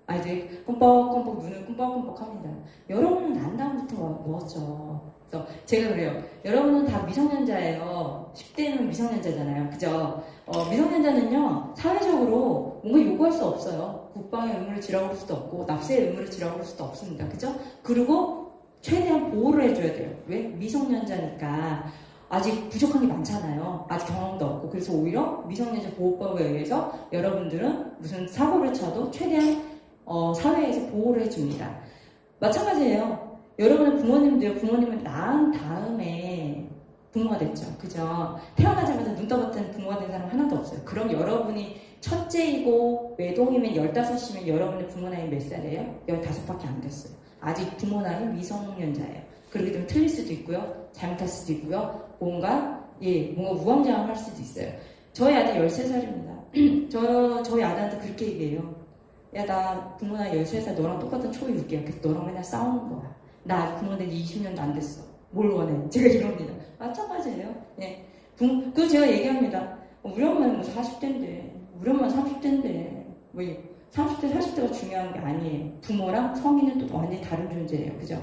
아이들이 끔뻑끔뻑 눈을 끔뻑끔뻑 합니다. 여러분은 난 다음부터 먹었죠. 그래서 제가 그래요. 여러분은 다 미성년자예요. 10대는 미성년자잖아요. 그죠? 미성년자는요, 사회적으로 뭔가 요구할 수 없어요. 국방의 의무를 지라고 할 수도 없고, 납세의 의무를 지라고 할 수도 없습니다. 그죠? 그리고 최대한 보호를 해줘야 돼요. 왜? 미성년자니까. 아직 부족한 게 많잖아요. 아직 경험도 없고. 그래서 오히려 미성년자 보호법에 의해서 여러분들은 무슨 사고를 쳐도 최대한 사회에서 보호를 해줍니다. 마찬가지예요. 여러분의 부모님은 낳은 다음에 부모가 됐죠. 그죠? 태어나자마자 눈 떠봤던 부모가 된 사람 하나도 없어요. 그럼 여러분이 첫째이고 외동이면 15이면 여러분의 부모 나이 몇 살이에요? 15밖에 안 됐어요. 아직 부모 나이 미성년자예요. 그렇기 때문에 틀릴 수도 있고요. 잘못할 수도 있고요. 뭔가 우왕좌왕할 수도 있어요. 저희 아들 13살입니다. 저희 아들한테 그렇게 얘기해요. 야, 나 부모 나이 13살 너랑 똑같은 초6이야. 그래서 너랑 맨날 싸우는 거야. 나 아직 부모 된 지 20년도 안 됐어. 뭘 원해? 제가 이럽니다. 마찬가지예요. 네. 그거 제가 얘기합니다. 우리 엄마는 뭐 40대인데, 우리 엄마는 30대인데, 뭐 30대, 40대가 중요한 게 아니에요. 부모랑 성인은 또 완전히 다른 존재예요. 그죠?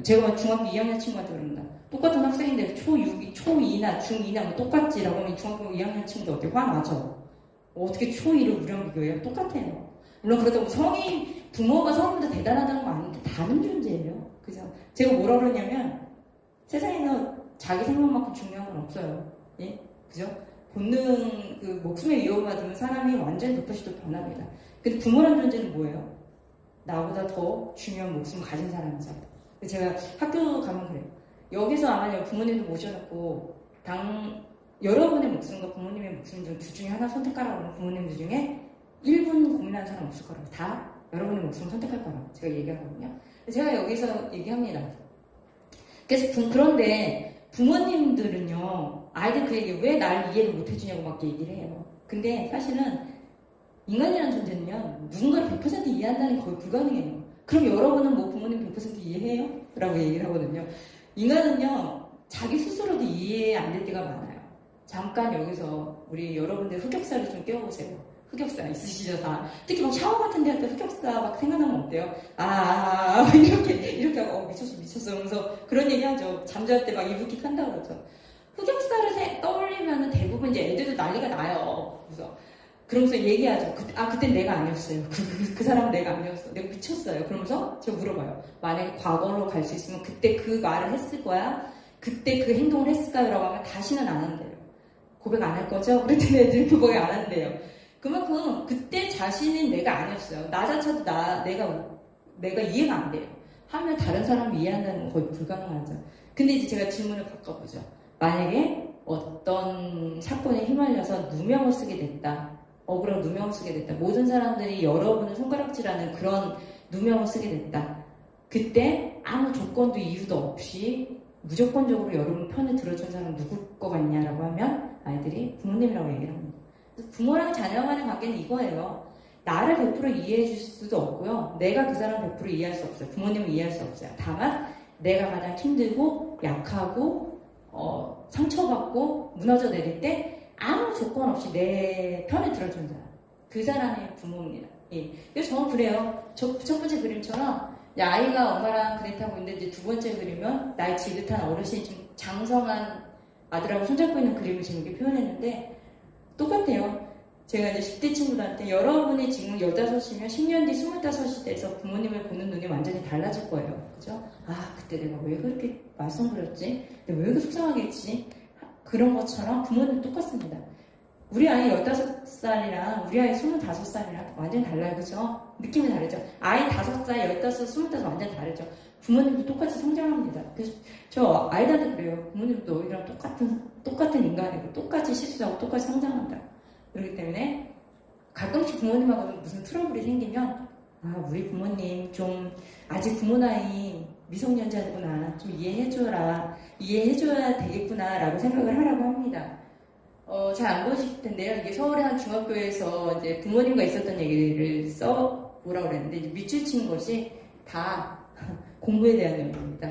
제가 중학교 2학년 친구한테 그럽니다. 똑같은 학생인데 초6, 초2나 중2나 뭐 똑같지라고 하면 중학교 2학년 친구도 어떻게 화나죠? 어떻게 초2를 우리랑 비교해요? 똑같아요. 물론 그렇다고 부모가 성인보다 대단하다는 거 아닌데 다른 존재예요. 그죠? 제가 뭐라 그러냐면 세상에는 자기 생명만큼 중요한 건 없어요. 예? 그죠? 본능, 목숨의 위협을 받으면 사람이 완전히 180도 변합니다. 근데 부모라는 존재는 뭐예요? 나보다 더 중요한 목숨을 가진 사람이죠. 제가 학교 가면 그래요. 여기서 아마 부모님도 모셔놓고 여러분의 목숨과 부모님의 목숨 중 둘 중에 하나 선택하라고 하면 부모님들 중에 1분 고민하는 사람 없을 거라고. 다 여러분의 목숨을 선택할 거라고 제가 얘기하거든요. 제가 여기서 얘기합니다. 그래서 그런데 부모님들은요, 아이들 그 얘기 왜 날 이해를 못 해주냐고 막 얘기를 해요. 근데 사실은 인간이라는 존재는요, 누군가를 100% 이해한다는 게 거의 불가능해요. 그럼 여러분은 뭐 부모님 100% 이해해요? 라고 얘기를 하거든요. 인간은요, 자기 스스로도 이해 안 될 때가 많아요. 잠깐 여기서 우리 여러분들 흑역사를 좀 깨워보세요. 흑역사 있으시죠, 다. 특히 막 샤워 같은 데 할 때 흑역사 막 생각나면 어때요? 이렇게 하고, 미쳤어. 그러면서 그런 얘기 하죠. 잠잘 때 막 이불킥 한다고 그러죠. 흑역사를 떠올리면 대부분 이제 애들도 난리가 나요. 그러면서 얘기하죠. 그땐 내가 아니었어요. 그 사람은 내가 아니었어. 내가 미쳤어요. 그러면서 제가 물어봐요. 만약에 과거로 갈 수 있으면 그때 그 말을 했을 거야? 그때 그 행동을 했을까요? 라고 하면 다시는 안 한대요. 고백 안 할 거죠? 그랬더니 애들이 고백 안 한대요. 그만큼 그때 자신은 내가 아니었어요. 나 자체도 내가 이해가 안 돼요. 하면 다른 사람을 이해한다는 건 거의 불가능하죠. 근데 이제 제가 질문을 바꿔보죠. 만약에 어떤 사건에 휘말려서 누명을 쓰게 됐다. 억울한 누명을 쓰게 됐다. 모든 사람들이 여러분을 손가락질하는 그런 누명을 쓰게 됐다. 그때 아무 조건도 이유도 없이 무조건적으로 여러분 편을 들어준 사람 누굴 것 같냐라고 하면 아이들이 부모님이라고 얘기를 합니다. 부모랑 자녀 간의 관계는 이거예요. 나를 100% 이해해 줄 수도 없고요. 내가 그 사람 100% 이해할 수 없어요. 부모님을 이해할 수 없어요. 다만 내가 가장 힘들고 약하고 상처받고 무너져 내릴 때 아무 조건 없이 내 편을 들어준 사람. 그 사람이 부모입니다. 예. 그래서 저는 그래요. 첫 번째 그림처럼 아이가 엄마랑 그네 타고 있는데 이제 두 번째 그림은 나의 지긋한 어르신이 좀 장성한 아들하고 손잡고 있는 그림을 재밌게 표현했는데 똑같아요. 제가 이제 10대 친구들한테 여러분이 지금 15이면 10년 뒤 25이 돼서 부모님을 보는 눈이 완전히 달라질 거예요. 그죠? 아, 그때 내가 왜 그렇게 말썽부렸지? 내가 왜 그렇게 속상하게 했지? 그런 것처럼 부모님 똑같습니다. 우리 아이 15살이랑 우리 아이 25살이랑 완전히 달라요. 그죠? 느낌이 다르죠? 아이 5살, 15, 25 완전히 다르죠? 부모님도 똑같이 성장합니다. 그래서 저 아이들한테 그래요. 부모님도 너희랑 똑같은 인간이고 똑같이 실수하고 똑같이 성장한다. 그렇기 때문에 가끔씩 부모님하고 무슨 트러블이 생기면 아, 우리 부모님 좀 아직 부모 나이 미성년자구나. 좀 이해해줘야 되겠구나 라고 생각을 하라고 합니다. 잘 안 보실 텐데요. 이게 서울의 한 중학교에서 이제 부모님과 있었던 얘기를 써보라고 그랬는데, 이제 밑줄 친 것이 다 공부에 대한 내용입니다.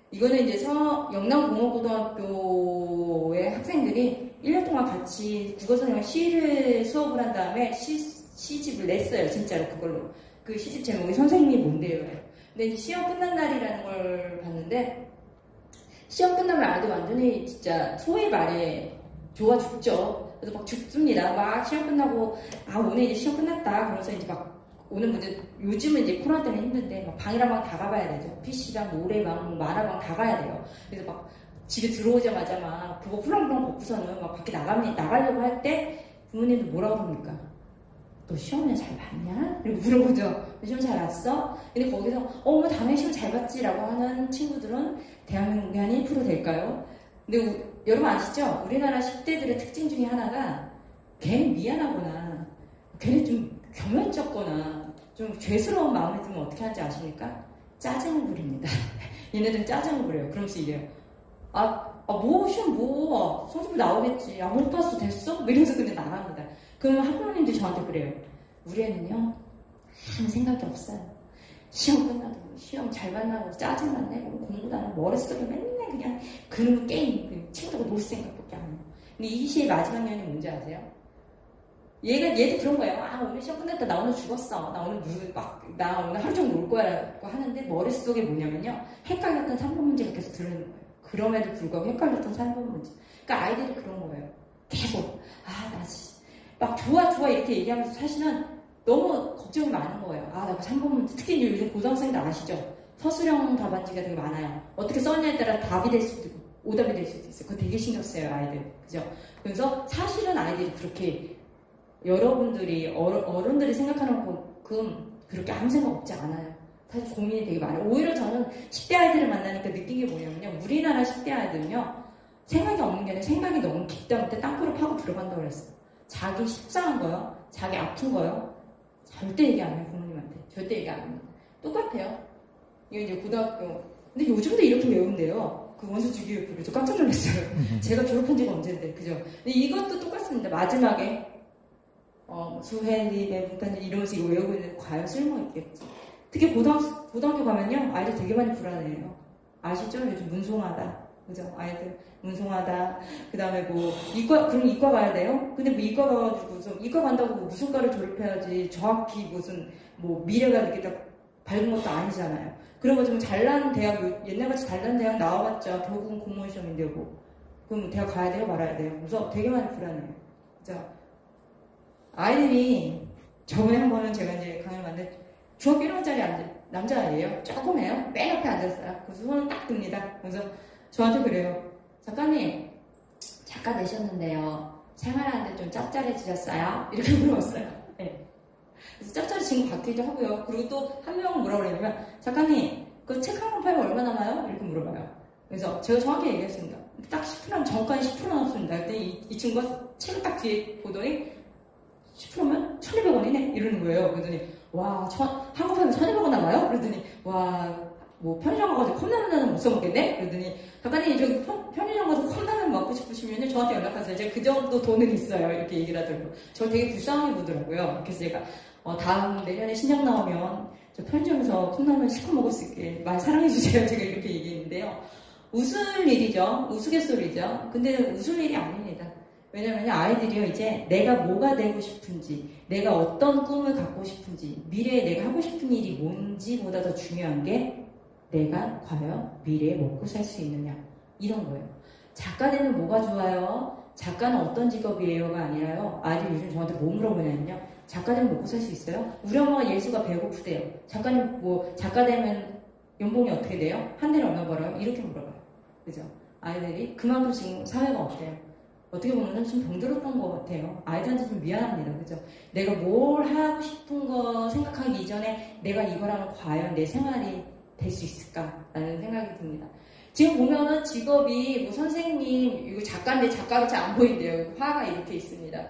이거는 이제 영남공업고등학교의 학생들이 1년 동안 같이 국어선생님 시를 수업을 한 다음에 시집을 냈어요. 진짜로 그걸로. 그 시집 제목이 선생님이 뭔데요? 근데 이제 시험 끝난 날이라는 걸 봤는데, 시험 끝나면 아이들 완전히 진짜 소위 말해 좋아 죽죠. 그래서 막 죽습니다. 막 시험 끝나고, 아, 오늘 이제 시험 끝났다. 그러면서 이제 막, 오늘 문제, 요즘은 이제 코로나 때문에 힘든데, 막 방이랑 방 다 가봐야 되죠. PC방, 노래방, 만화방 다 가야 돼요. 그래서 막 집에 들어오자마자 막 그거 훌렁훌렁 벗고서는 막 밖에 나가려고 할 때 부모님도 뭐라고 합니까? 너 시험을 잘 봤냐? 이렇게 물어보죠. 시험 잘 봤어? 근데 거기서, 뭐 당연히 시험 잘 봤지라고 하는 친구들은 대한민국의 한 1% 될까요? 근데 여러분 아시죠? 우리나라 10대들의 특징 중에 하나가 걔는 미안하거나 걔는 좀 겸연쩍거나 좀 죄스러운 마음이 들면 어떻게 하는지 아십니까? 짜증을 부립니다. 얘네들은 짜증을 부려요. 그러면서 이래요. 시험 성적표 나오겠지. 못 봤어. 됐어? 뭐 이러면서 그냥 나갑니다. 그러면 학부모님들이 저한테 그래요. 우리 애는요, 아무 생각이 없어요. 시험 끝나도 시험 잘 만나고 짜증만 내고 공부도 안 하고 머릿속에 맨날 그냥 그놈의 게임, 친구들하고 놀 생각밖에 안 해요. 근데 이 시의 마지막 년이 뭔지 아세요? 얘도 그런 거예요. 오늘 시험 끝났다. 나 오늘 죽었어. 나 오늘 하루 종일 놀 거야. 라고 하는데 머릿속에 뭐냐면요. 헷갈렸던 3번 문제가 계속 들어오는 거예요. 그럼에도 불구하고 헷갈렸던 3번 문제. 그러니까 아이들이 그런 거예요. 계속. 막 좋아 이렇게 얘기하면서 사실은 너무 걱정이 많은 거예요. 나 3번 문제. 특히 요즘 고등학생들 아시죠? 서술형 답안지가 되게 많아요. 어떻게 썼냐에 따라 답이 될 수도 있고 오답이 될 수도 있어요. 그거 되게 신경 써요, 아이들. 그죠? 그래서 사실은 아이들이 그렇게 여러분들이 어른들이 생각하는 만큼 그렇게 아무 생각 없지 않아요. 사실 고민이 되게 많아요. 오히려 저는 10대 아이들을 만나니까 느낀 게 뭐냐면요. 우리나라 10대 아이들은요. 생각이 없는 게 아니라 생각이 너무 깊다 못해 땅굴을 파고 들어간다고 그랬어요. 자기 속상한 거요. 자기 아픈 거요. 절대 얘기 안 해요. 부모님한테. 절대 얘기 안 합니다. 똑같아요. 이거 이제 고등학교. 근데 요즘도 이렇게 외운대요. 그 원수주기교육부를. 저 깜짝 놀랐어요. 제가 졸업한 지가 언젠데. 그죠? 근데 이것도 똑같습니다. 마지막에 수헬리, 문탄지 이러면서 이거 외우고 있는데 과연 쓸모있겠지. 특히 고등학교 가면요. 아이들 되게 많이 불안해요. 아시죠? 요즘 문송하다. 그죠? 아이들 문송하다. 그 다음에 그럼 이과 가야 돼요? 근데 이과 가가지고 이과 간다고 무슨 과를 졸업해야지 정확히 무슨 미래가 이렇게 딱 밝은 것도 아니잖아요. 그러면 좀 잘난 대학, 옛날같이 잘난 대학 나와봤자 결국은 공무원 시험인데 그럼 대학 가야 돼요? 말아야 돼요? 그래서 되게 많이 불안해요. 그죠? 아이들이 저번에 한 번은 제가 이제 강의를 갔는데 중학교 1학년짜리 남자아이예요. 조그매요. 맨 옆에 앉았어요. 그래서 손을 딱 듭니다. 그래서 저한테 그래요. 작가님, 작가 되셨는데요. 생활하는데 좀 짭짤해지셨어요? 이렇게 물어봤어요. 네. 그래서 짭짤해진 것 같기도 하고요. 그리고 또 한 명은 뭐라고 그러냐면 작가님, 그 책 한 권 팔면 얼마 남아요? 이렇게 물어봐요. 그래서 제가 정확히 얘기했습니다. 딱 10%면 정가에 10% 남았습니다. 그랬더니 이 친구가 책을 딱 뒤에 보더니 10%면 1,200원이네? 이러는 거예요. 그러더니, 한국 팔면 1,200원 남아요? 그러더니, 편의점 가가지고 컵라면은 못 써먹겠네? 그러더니, 작가님, 저기 편의점 가서 컵라면 먹고 싶으시면 저한테 연락하세요. 제가 그 정도 돈은 있어요. 이렇게 얘기를 하더라고요. 저를 되게 불쌍하게 보더라고요. 그래서 제가, 내년에 신작 나오면, 저 편의점에서 컵라면 시켜 먹을 수 있게 많이 사랑해주세요. 제가 이렇게 얘기했는데요. 웃을 일이죠. 우스갯소리죠. 근데 웃을 일이 아닙니다. 왜냐면 아이들이요, 이제 내가 뭐가 되고 싶은지, 내가 어떤 꿈을 갖고 싶은지, 미래에 내가 하고 싶은 일이 뭔지보다 더 중요한 게 내가 과연 미래에 먹고 살 수 있느냐, 이런 거예요. 작가 되면 뭐가 좋아요? 작가는 어떤 직업이에요가 아니라요. 아이들이 요즘 저한테 뭐 물어보냐면요. 작가 되면 먹고 살 수 있어요? 우리 엄마가 예수가 배고프대요. 작가님 작가 되면 연봉이 어떻게 돼요? 한 달에 얼마 벌어요? 이렇게 물어봐요. 그죠? 아이들이 그만큼 지금 사회가 어때요? 어떻게 보면 좀 병들었던 것 같아요. 아이들한테 좀 미안합니다. 그죠? 내가 뭘 하고 싶은 거 생각하기 이전에 내가 이걸 하면 과연 내 생활이 될 수 있을까라는 생각이 듭니다. 지금 보면은 직업이 뭐 선생님, 이거 작가인데 작가로 잘 안 보인대요. 화가 이렇게 있습니다.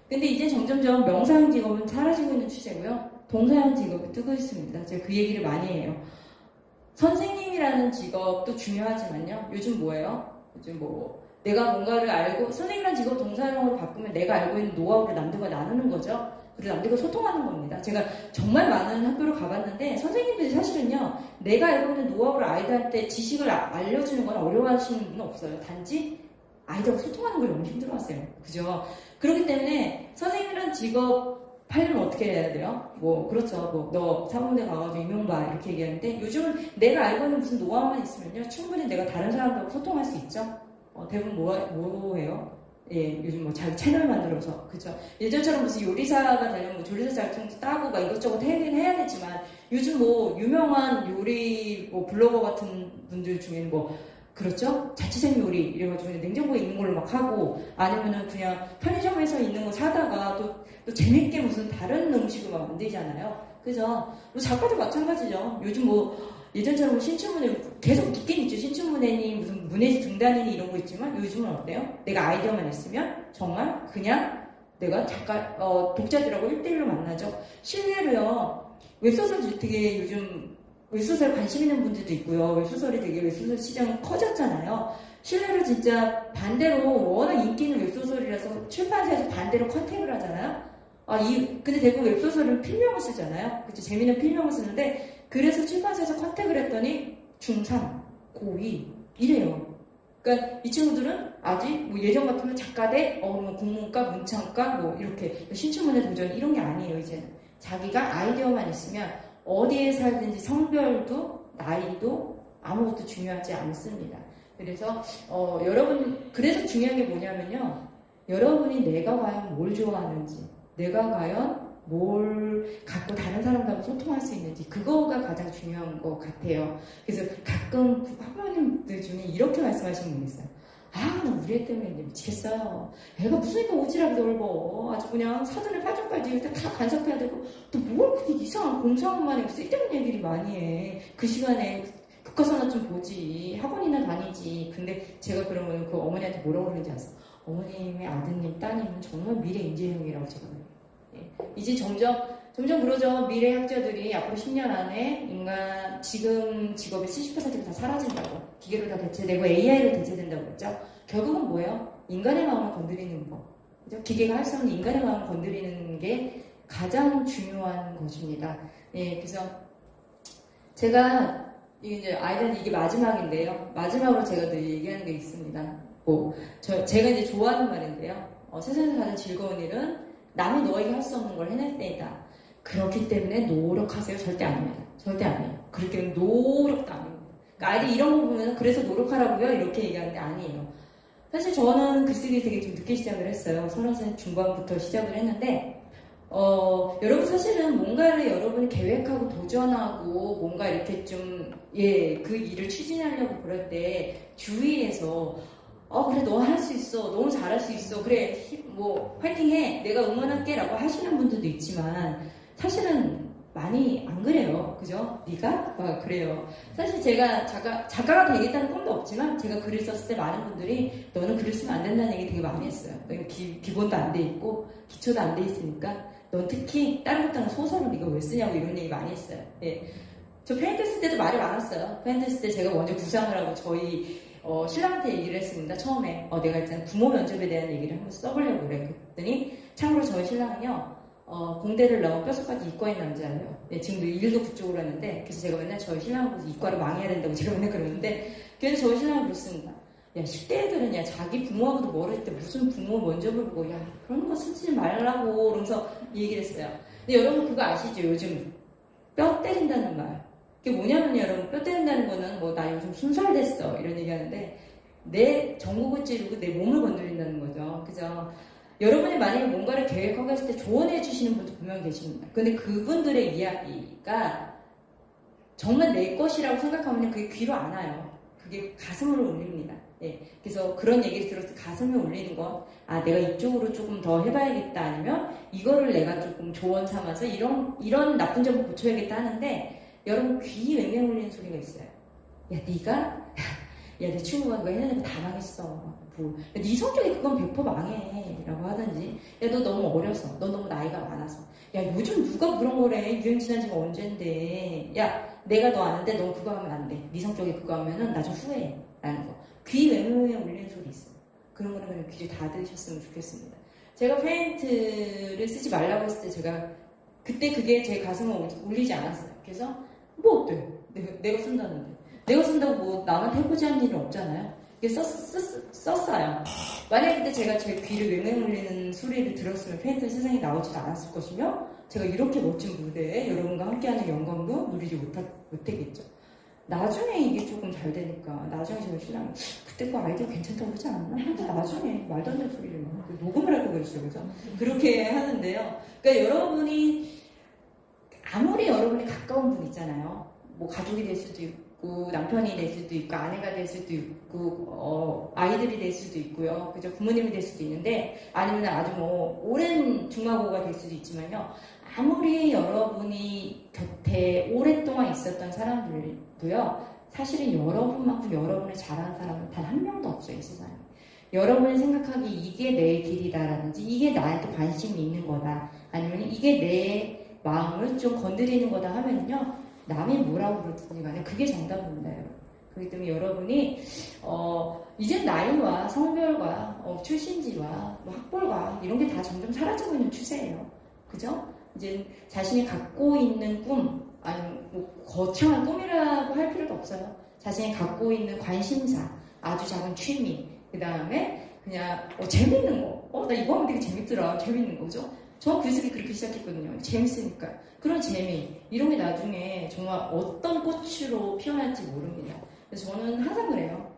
근데 이제 점점점 명사형 직업은 사라지고 있는 추세고요. 동사형 직업이 뜨고 있습니다. 제가 그 얘기를 많이 해요. 선생님이라는 직업도 중요하지만요. 요즘 뭐예요? 요즘 내가 뭔가를 알고, 선생님이라는 직업 동사형으로 바꾸면 내가 알고 있는 노하우를 남들과 나누는 거죠. 그리고 남들과 소통하는 겁니다. 제가 정말 많은 학교를 가봤는데 선생님들이 사실은요, 내가 알고 있는 노하우를 아이들한테 지식을 알려주는 건 어려워하시는 분은 없어요. 단지 아이들하고 소통하는 걸 너무 힘들어하세요. 그죠? 그렇기 때문에 선생님이라는 직업 하려면 어떻게 해야 돼요? 그렇죠. 너 사범대 가가지고 임용 봐 이렇게 얘기하는데, 요즘은 내가 알고 있는 무슨 노하우만 있으면요, 충분히 내가 다른 사람들하고 소통할 수 있죠. 대부분 뭐 해요? 예, 요즘 자기 채널 만들어서, 그죠? 예전처럼 무슨 요리사가 되려면 조리사 자격증 따고 막 이것저것 해야 되지만, 요즘 유명한 요리 블로거 같은 분들 중에는 그렇죠? 자취생 요리 이래가지고 냉장고에 있는 걸로 막 하고, 아니면은 그냥 편의점에서 있는 거 사다가 또 재밌게 무슨 다른 음식을 막 만들잖아요. 그죠? 작가도 마찬가지죠. 요즘 예전처럼 신춘문예 계속 있긴 있죠. 신춘문예니 무슨 문예지 등단이니 이런 거 있지만, 요즘은 어때요? 내가 아이디어만 있으면 정말 그냥 내가 독자들하고 1대1로 만나죠. 실례로요, 웹소설 되게 요즘 웹소설 관심 있는 분들도 있고요. 웹소설 시장이 커졌잖아요. 실례로 진짜 반대로 워낙 인기 있는 웹소설이라서 출판사에서 반대로 컨택을 하잖아요. 근데 대부분 웹소설은 필명을 쓰잖아요. 그쵸? 재미있는 필명을 쓰는데, 그래서 출판사에서 컨택을 했더니 중3, 고2 이래요. 그러니까 이 친구들은 아직 예전 같으면 작가대, 국문과, 문창과 이렇게 신춘문예 도전 이런 게 아니에요. 이제는 자기가 아이디어만 있으면 어디에 살든지 성별도 나이도 아무것도 중요하지 않습니다. 그래서 그래서 중요한 게 뭐냐면요, 여러분이 내가 과연 뭘 좋아하는지, 내가 과연 뭘 갖고 다른 사람들하고 소통할 수 있는지, 그거가 가장 중요한 것 같아요. 그래서 가끔 학부모님들 중에 이렇게 말씀하시는 분 있어요. 나 우리 애 때문에 미치겠어요. 애가 무슨 오지랖이 넓어. 아주 그냥 사전에 파종까지 일단 다 간섭해야 되고, 또 뭘 그렇게 이상한 공상만 하고 쓸데없는 얘기를 많이 해. 그 시간에 교과서나 좀 보지, 학원이나 다니지. 근데 제가 그러면 그 어머니한테 뭐라고 그러는지 아세요? 어머님의 아드님, 따님은 정말 미래 인재형이라고 제가 그래요. 이제 점점 그러죠. 미래 학자들이 앞으로 10년 안에 지금 직업의 70%가 다 사라진다고, 기계로 다 대체되고 AI로 대체된다고 그랬죠. 결국은 뭐예요? 인간의 마음을 건드리는 거, 그죠? 기계가 할 수 없는 인간의 마음을 건드리는 게 가장 중요한 것입니다. 예, 그래서 제가 이제 아이들한테 이게 마지막인데요. 마지막으로 제가 늘 얘기하는 게 있습니다. 제가 이제 좋아하는 말인데요. 세상에서 가장 즐거운 일은 남이 너에게 할 수 없는 걸 해낼 때이다. 그렇기 때문에 노력하세요. 절대 아닙니다. 절대 아니에요. 그렇기 때문에 노력도 아닙니다. 그러니까 아이들이 이런 거 보면 그래서 노력하라고요? 이렇게 얘기하는데 아니에요. 사실 저는 글쓰기 되게 좀 늦게 시작을 했어요. 30살 중반부터 시작을 했는데, 여러분 사실은 뭔가를 여러분이 계획하고 도전하고 뭔가 이렇게 그 일을 추진하려고 그럴 때 주위에서 그래, 너 할 수 있어. 너무 잘할 수 있어. 그래, 화이팅 해. 내가 응원할게. 라고 하시는 분들도 있지만, 사실은 많이 안 그래요. 그죠? 네가? 그래요. 사실 제가 작가가 되겠다는 꿈도 없지만, 제가 글을 썼을 때 많은 분들이 너는 글을 쓰면 안 된다는 얘기 되게 많이 했어요. 기본도 안 돼 있고, 기초도 안 돼 있으니까, 넌 특히 다른 것들은 소설을 네가 왜 쓰냐고 이런 얘기 많이 했어요. 예. 저 페인트 쓸 때도 말이 많았어요. 페인트 쓸 때 제가 먼저 구상을 하고 저희 신랑한테 얘기를 했습니다. 처음에 내가 일단 부모 면접에 대한 얘기를 한번 써보려고 그랬더니, 참고로 저희 신랑은요 공대를 나온 뼛속까지 이과인 남자예요. 네, 지금도 일도 그쪽으로 했는데, 그래서 제가 맨날 저희 신랑을 보고 이과를 망해야 된다고 제가 맨날 그러는데, 그래서 저희 신랑은 그렇습니다. 야, 10대 애들은 야, 자기 부모하고도 모를 때 무슨 부모 먼저 부르고, 야, 그런 거 쓰지 말라고, 그러면서 얘기를 했어요. 근데 여러분 그거 아시죠? 요즘 뼈 때린다는 말. 그게 뭐냐면 여러분, 뼈 때린다는 거는 뭐, 나 요즘 20살 됐어. 이런 얘기 하는데, 내 전국을 찌르고 내 몸을 건드린다는 거죠. 그죠? 여러분이 만약에 뭔가를 계획하고 했을 때 조언해 주시는 분도 분명히 계십니다. 근데 그분들의 이야기가 정말 내 것이라고 생각하면 그게 귀로 안 와요. 그게 가슴을 울립니다. 예. 그래서 그런 얘기를 들어서 가슴을 울리는 건, 아, 내가 이쪽으로 조금 더 해봐야겠다. 아니면 이거를 내가 조금 조언 삼아서 이런 나쁜 점을 고쳐야겠다 하는데, 여러분 귀 맹맹 울리는 소리가 있어요. 야, 네가 야, 내 친구가 그거 해내는 거 다 망했어. 뭐, 야, 네 성격이 그건 100% 망해. 라고 하든지, 야, 너 너무 어려서, 너 너무 나이가 많아서, 야, 요즘 누가 그런 거래. 유행 지난 지가 언젠데. 야, 내가 너 아는데 넌 그거 하면 안 돼. 네 성격이 그거 하면은 나중에 후회해. 라는 거. 귀 맹맹 울리는 소리 있어요. 그런 거는 그냥 귀를 닫으셨으면 좋겠습니다. 제가 페인트를 쓰지 말라고 했을 때 제가 그때 그게 제 가슴을 울리지 않았어요. 그래서 뭐 어때? 내가 쓴다는데. 내가 쓴다고 뭐 남한테 해코지하는 일은 없잖아요. 썼어요. 만약에 그때 제가 제 귀를 맹맹 울리는 소리를 들었으면 페인트 세상에 나오지도 않았을 것이며, 제가 이렇게 멋진 무대에 여러분과 함께하는 영광도 누리지 못했겠죠. 나중에 이게 조금 잘 되니까, 나중에 제가 신랑이 그때 그 아이디어 괜찮다고 그러지 않았나? 근데 나중에 말도 안 되는 소리를 막 녹음을 하고 그랬어요. 그죠? 그렇게 하는데요. 그러니까 여러분이, 아무리 여러분이 가까운 분 있잖아요. 뭐 가족이 될 수도 있고, 남편이 될 수도 있고, 아내가 될 수도 있고, 아이들이 될 수도 있고요. 그죠? 부모님이 될 수도 있는데, 아니면 아주 뭐 오랜 중마고가 될 수도 있지만요. 아무리 여러분이 곁에 오랫동안 있었던 사람들도요, 사실은 여러분만큼 여러분을 잘하는 사람은 단 한 명도 없어요, 이 세상에. 여러분이 생각하기 이게 내 길이다라든지, 이게 나한테 관심이 있는 거다, 아니면 이게 내 마음을 좀 건드리는 거다 하면요, 남이 뭐라고 그러든지 간에 그게 정답입니다, 여러분. 그렇기 때문에 여러분이 이제 나이와 성별과 출신지와 뭐 학벌과 이런 게 다 점점 사라지고 있는 추세예요. 그죠? 이제 자신이 갖고 있는 꿈, 아니면 뭐 거창한 꿈이라고 할 필요도 없어요. 자신이 갖고 있는 관심사, 아주 작은 취미, 그 다음에 그냥 재밌는 거. 나 이거 하면 되게 재밌더라. 재밌는 거죠. 저 글쓰기 그렇게 시작했거든요. 재밌으니까. 그런 재미, 이런 게 나중에 정말 어떤 꽃으로 피어날지 모릅니다. 그래서 저는 항상 그래요.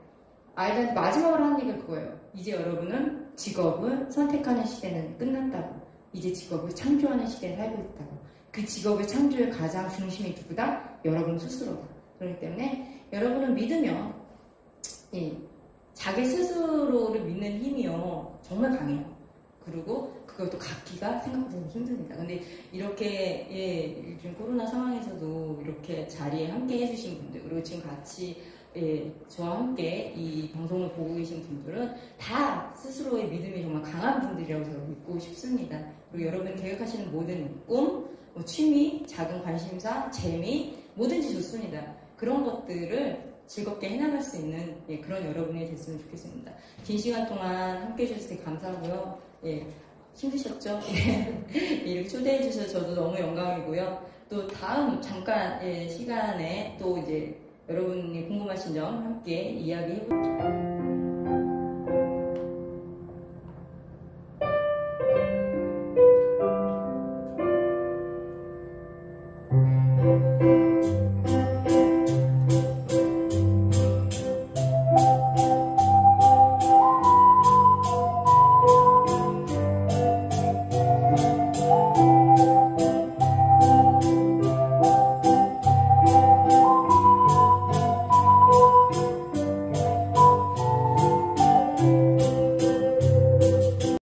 아이들한테 마지막으로 하는 얘기가 그거예요. 이제 여러분은 직업을 선택하는 시대는 끝났다고. 이제 직업을 창조하는 시대에 살고 있다고. 그 직업의 창조의 가장 중심이 누구다? 여러분 스스로다. 그렇기 때문에 여러분은 믿으면 자기 스스로를 믿는 힘이요, 정말 강해요. 그리고 그것도 갖기가 생각보다 힘듭니다. 근데 이렇게 요즘 코로나 상황에서도 이렇게 자리에 함께 해주신 분들, 그리고 지금 같이 저와 함께 이 방송을 보고 계신 분들은 다 스스로의 믿음이 정말 강한 분들이라고 저는 믿고 싶습니다. 그리고 여러분이 계획하시는 모든 꿈, 뭐 취미, 작은 관심사, 재미, 뭐든지 좋습니다. 그런 것들을 즐겁게 해나갈 수 있는 그런 여러분이 됐으면 좋겠습니다. 긴 시간 동안 함께 해주셔서 되게 감사하고요. 힘드셨죠? 이렇게 초대해 주셔서 저도 너무 영광이고요. 또 다음 잠깐 시간에 또 이제 여러분이 궁금하신 점 함께 이야기해 볼게요.